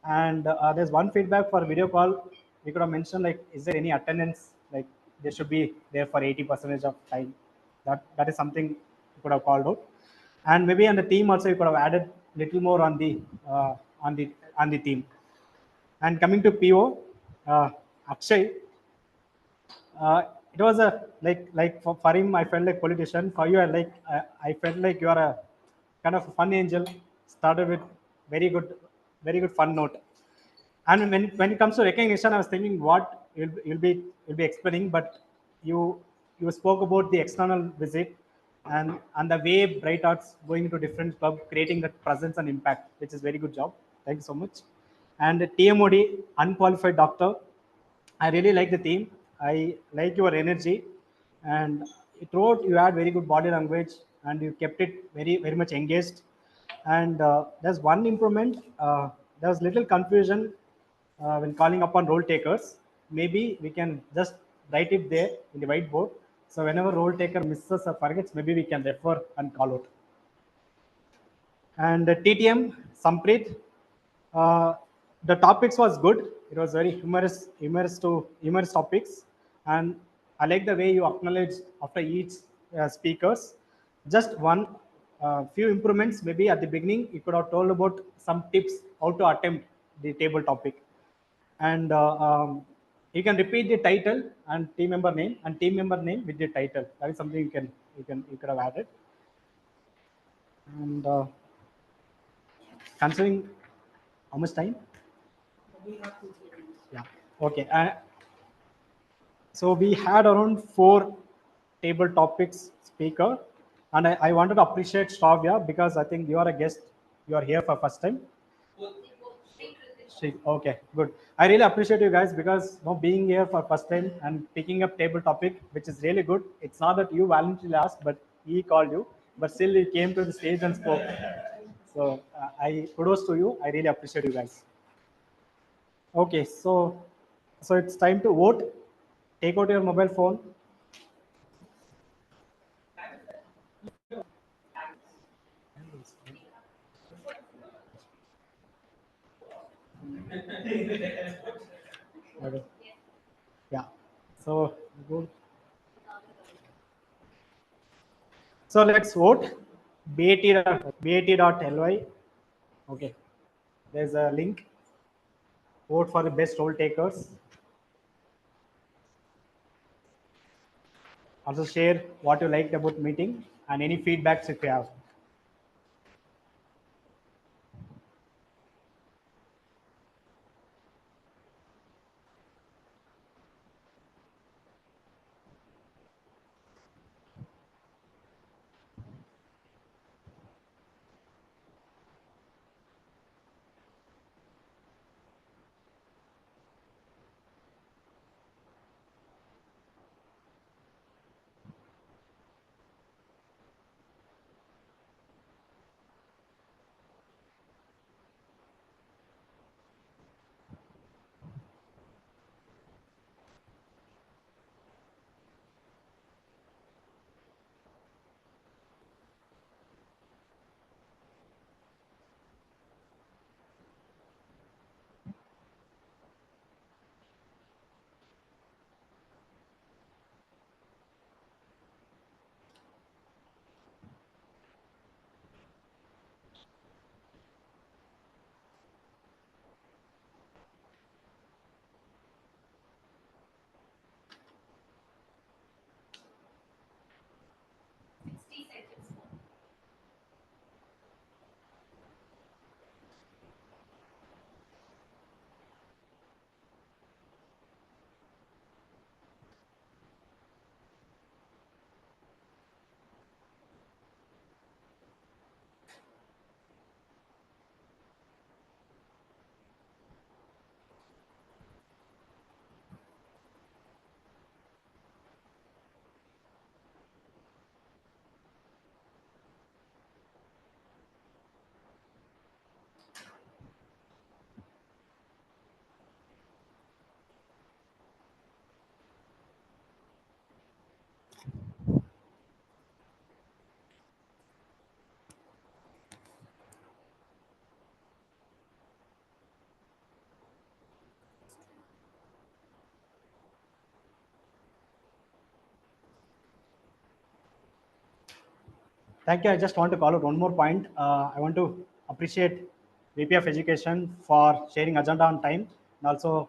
And there's one feedback for video call. We could have mentioned like, is there any attendance? Like they should be there for 80% of time. That is something you could have called out. And maybe on the team also you could have added little more on the team. And coming to PO, Akshay, it was a like for him I felt like politician. For you I felt like you are a kind of a fun angel. Started with very good fun note. And when it comes to recognition, I was thinking what you'll be explaining, but you spoke about the external visit and the way Bright Arts going into different club, creating that presence and impact, which is very good job. Thank you so much. And TMOD, unqualified doctor. I really like the theme. I like your energy, and throughout you had very good body language, and you kept it very much engaged. And there's one improvement. There was little confusion when calling upon role takers. Maybe we can just write it there in the whiteboard. So whenever role taker misses or forgets, maybe we can refer and call out. And TTM, Samprit, the topics was good. It was very humorous topics, and I like the way you acknowledge after each speakers. Just one few improvements. Maybe at the beginning you could have told about some tips how to attempt the table topic, and you can repeat the title and team member name with the title. That is something you could have added. And considering how much time? Yeah. Okay. So we had around 4 table topics speaker, and I wanted to appreciate Shravya because I think you are a guest. You are here for first time. Okay, good. I really appreciate you guys because being here for first time and picking up table topic, which is really good. It's not that you voluntarily asked, but he called you, but still you came to the stage and spoke. So I kudos to you. I really appreciate you guys. Okay, so it's time to vote. Take out your mobile phone. Okay. Yeah. So good. So let's vote. BAT.ly. Okay. There's a link. Vote for the best role takers. Also share what you liked about meeting and any feedbacks if you have. Thank you. I just want to call out one more point. I want to appreciate VP of Education for sharing agenda on time, and also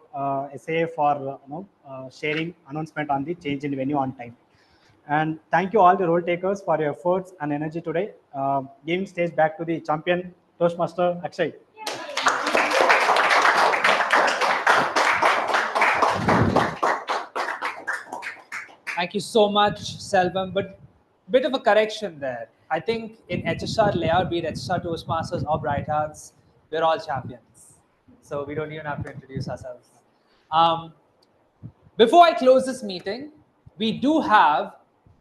SAA for sharing announcement on the change in venue on time. And thank you all the role takers for your efforts and energy today. Giving stage back to the champion Toastmaster Akshay. Thank you so much, Selvam. But bit of a correction there. I think in HSR layout, be it HSR Toastmasters or Bright Hearts, we're all champions. So we don't even have to introduce ourselves. Before I close this meeting, we do have,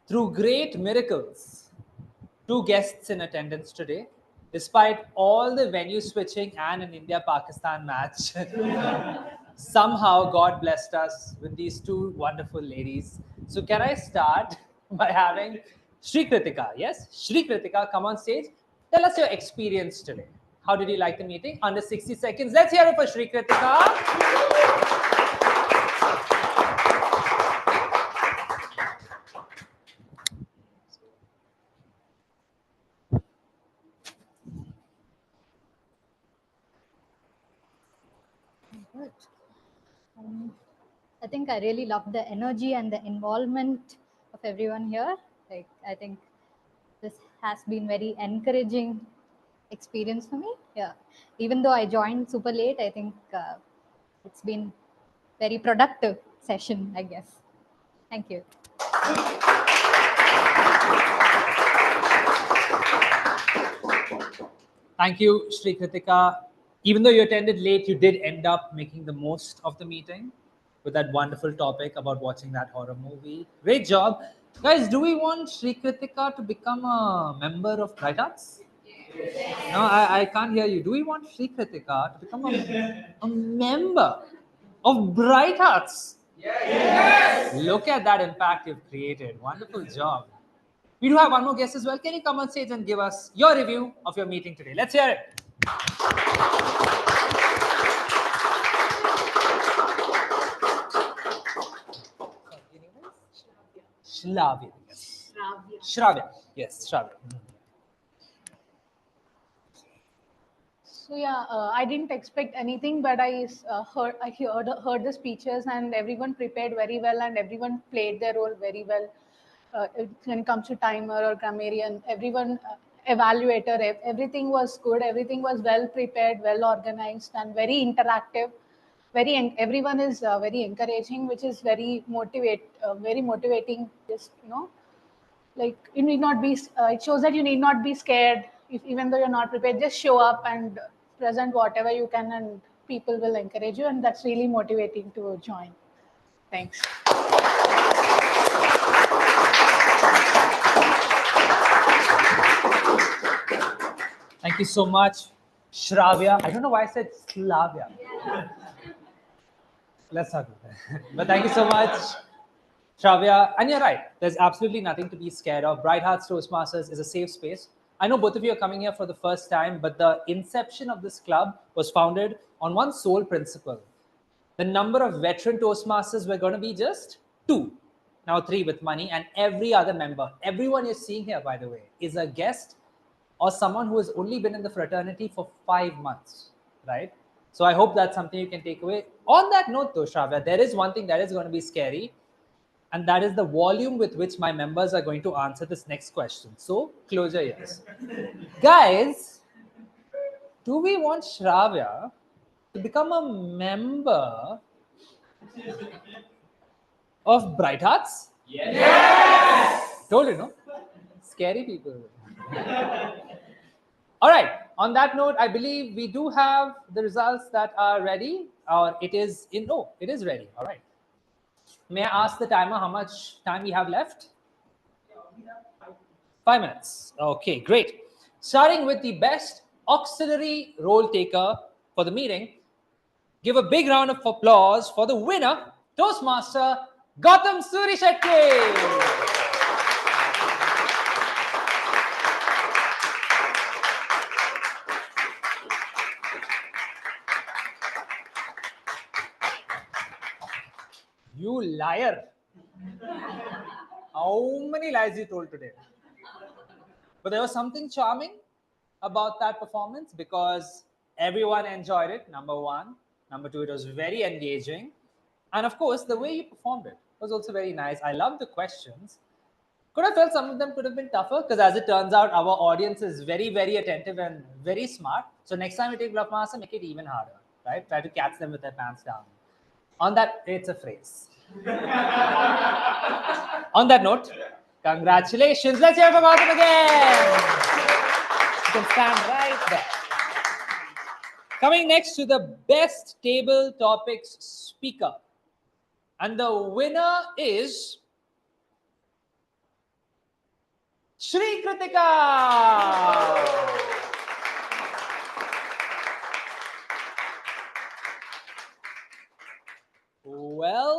through great miracles, 2 guests in attendance today. Despite all the venue switching and an India-Pakistan match, somehow God blessed us with these 2 wonderful ladies. So can I start by having Shri Kritika? Yes, Shri Kritika, come on stage. Tell us your experience today. How did you like the meeting? Under 60 seconds. Let's hear it for Shri Kritika. Good. I think I really love the energy and the involvement of everyone here. Like, I think this has been very encouraging experience for me. Yeah, even though I joined super late, I think it's been very productive session, I guess. Thank you. Thank you, Shri Kritika. Even though you attended late, you did end up making the most of the meeting with that wonderful topic about watching that horror movie. Great job. Guys, do we want Shri Kritika to become a member of Bright Arts? No, I can't hear you. Do we want Shri Kritika to become a member of Bright Arts? Yes! Look at that impact you've created. Wonderful job. We do have one more guest as well. Can you come on stage and give us your review of your meeting today? Let's hear it. Shravya. Shravya. Yes, Shravya. So yeah, I didn't expect anything, but I heard the speeches, and everyone prepared very well, and everyone played their role very well. When it comes to timer or grammarian, everyone evaluator, everything was good. Everything was well prepared, well organized, and very interactive. Everyone is very encouraging, which is very motivating. Just like you need not be. It shows that you need not be scared. Even though you're not prepared, just show up and present whatever you can, and people will encourage you, and that's really motivating to join. Thanks. Thank you so much, Shravya. I don't know why I said Slavia. Let's not do that. But thank you so much, Shravya. And you're right. There's absolutely nothing to be scared of. Bright Hearts Toastmasters is a safe space. I know both of you are coming here for the first time, but the inception of this club was founded on one sole principle. The number of veteran Toastmasters were going to be just 2. Now 3 with money, and every other member, everyone you're seeing here, by the way, is a guest or someone who has only been in the fraternity for 5 months, right? So I hope that's something you can take away. On that note though, Shravya, there is one thing that is going to be scary, and that is the volume with which my members are going to answer this next question. So close your ears. Guys, do we want Shravya to become a member of Bright Hearts? Yes! Told you, no? Scary people. All right. On that note, I believe we do have the results that are ready, or it is in. Oh, it is ready. All right. May I ask the timer how much time we have left? 5 minutes. Okay, great. Starting with the best auxiliary role taker for the meeting, give a big round of applause for the winner, Toastmaster Gautam Surishetty. You liar. How many lies you told today? But there was something charming about that performance because everyone enjoyed it, number one. Number two, it was very engaging. And of course, the way you performed it was also very nice. I loved the questions. Could have felt some of them could have been tougher because as it turns out, our audience is very, very attentive and very smart. So next time we take Bluffmaster, make it even harder, right? Try to catch them with their pants down. On that, it's a phrase. On that note, congratulations. Let's hear from Gautam again. You can stand right there. Coming next to the best table topics speaker. And the winner is Shri Kritika. Well.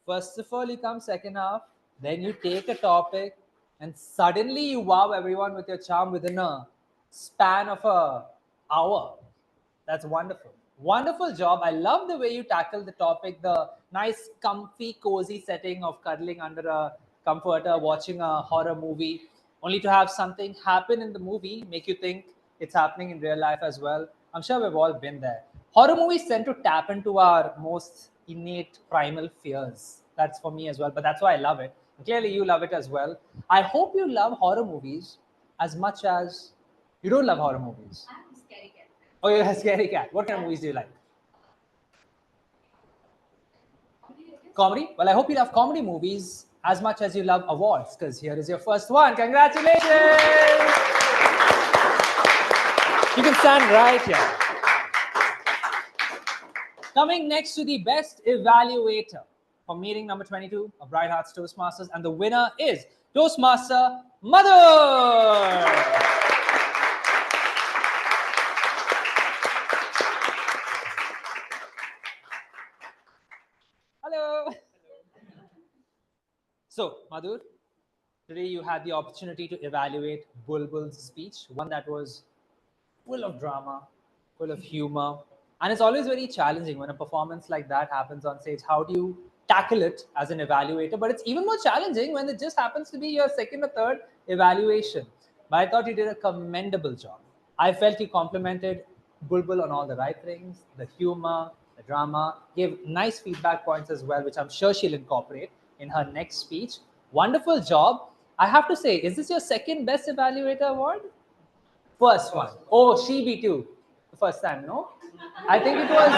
First of all, you come second half, then you take a topic, and suddenly you wow everyone with your charm within a span of an hour. That's wonderful. Wonderful job. I love the way you tackle the topic, the nice, comfy, cozy setting of cuddling under a comforter, watching a horror movie, only to have something happen in the movie, make you think it's happening in real life as well. I'm sure we've all been there. Horror movies tend to tap into our most innate primal fears. That's for me as well, but that's why I love it. And clearly you love it as well. I hope you love horror movies as much as you don't love horror movies. I'm a scary cat. Oh, you're a scary cat. What kind of movies do you like? Comedy? Well, I hope you love comedy movies as much as you love awards, because here is your first one. Congratulations! You can stand right here. Coming next to the best evaluator for meeting number 22 of Bright Hearts Toastmasters, and the winner is Toastmaster Madhur. Hello. So, Madhur, today you had the opportunity to evaluate Bulbul's speech, one that was full of drama, full of humor. And it's always very challenging when a performance like that happens on stage. How do you tackle it as an evaluator? But it's even more challenging when it just happens to be your second or third evaluation. But I thought you did a commendable job. I felt you complimented Bulbul on all the right things, the humor, the drama, gave nice feedback points as well, which I'm sure she'll incorporate in her next speech. Wonderful job. I have to say, is this your second best evaluator award? First one. Oh, she beat you the first time, no? I think it was,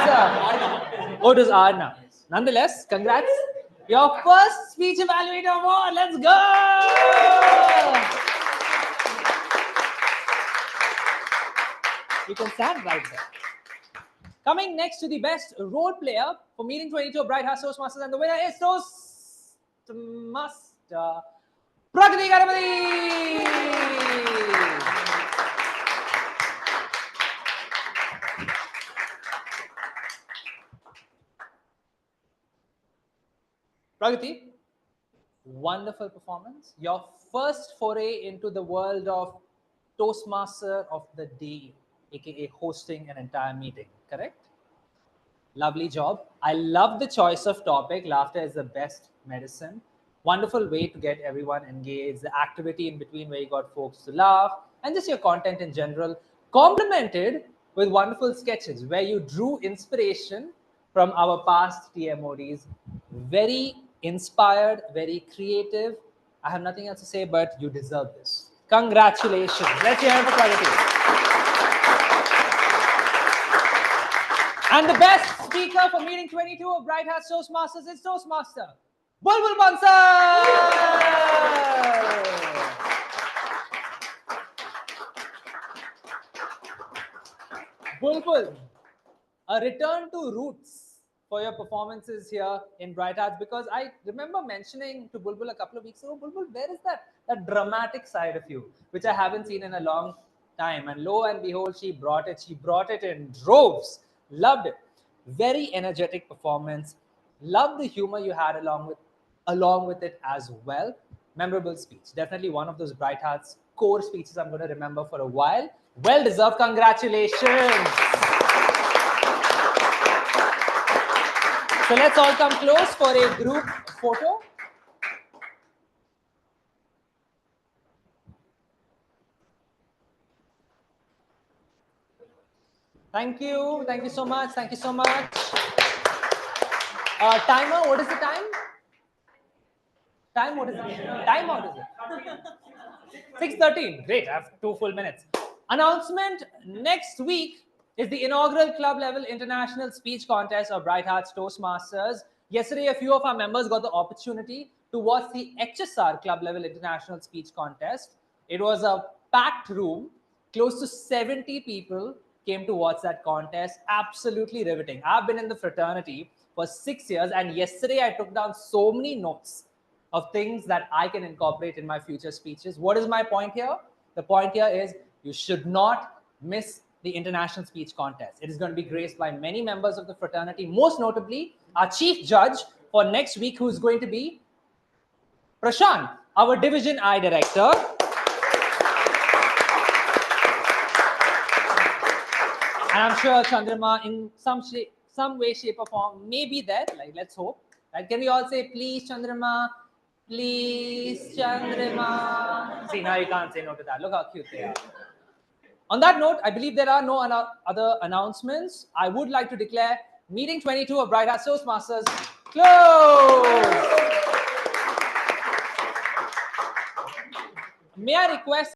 it was Arna. Nonetheless, congrats. Your first speech evaluator award. Let's go! You can stand right there. Coming next to the best role player for meeting 22 of Bright Hearts Toastmasters, and the winner is Toastmaster Prakriti Ganapati. Pragati, wonderful performance. Your first foray into the world of Toastmaster of the Day, aka hosting an entire meeting, correct? Lovely job. I love the choice of topic. Laughter is the best medicine. Wonderful way to get everyone engaged. The activity in between where you got folks to laugh, and just your content in general, complemented with wonderful sketches where you drew inspiration from our past TMODs. Very inspired, very creative. I have nothing else to say, but you deserve this. Congratulations. Let's hear it for quality. And the best speaker for meeting 22 of Bright Hearts Toastmasters is Toastmaster Bulbul Bansal. Bulbul, a return to roots for your performances here in Bright Hearts, because I remember mentioning to Bulbul a couple of weeks ago, Bulbul, where is that dramatic side of you, which I haven't seen in a long time? And lo and behold, she brought it. She brought it in droves. Loved it. Very energetic performance. Loved the humor you had along with it as well. Memorable speech. Definitely one of those Bright Hearts core speeches I'm going to remember for a while. Well deserved. Congratulations. So let's all come close for a group photo. Thank you. Thank you so much. Thank you so much. Timer, what is the time? Time, what is it? Time, what is it? 6:13. Great, I have 2 full minutes. Announcement next week is the inaugural club level international speech contest of Bright Hearts Toastmasters. Yesterday, a few of our members got the opportunity to watch the HSR club level international speech contest. It was a packed room. Close to 70 people came to watch that contest. Absolutely riveting. I've been in the fraternity for 6 years, and yesterday I took down so many notes of things that I can incorporate in my future speeches. What is my point here? The point here is you should not miss the international speech contest. It is going to be graced by many members of the fraternity, most notably our chief judge for next week, who is going to be Prashant, our Division I director. And I'm sure Chandrama, in some way, shape, or form, may be there. Like, let's hope. Right? Can we all say, please, Chandrama? Please, Chandrama. See, now you can't say no to that. Look how cute they are. On that note, I believe there are no other announcements. I would like to declare meeting 22 of Bright Hearts Toastmasters closed. May I request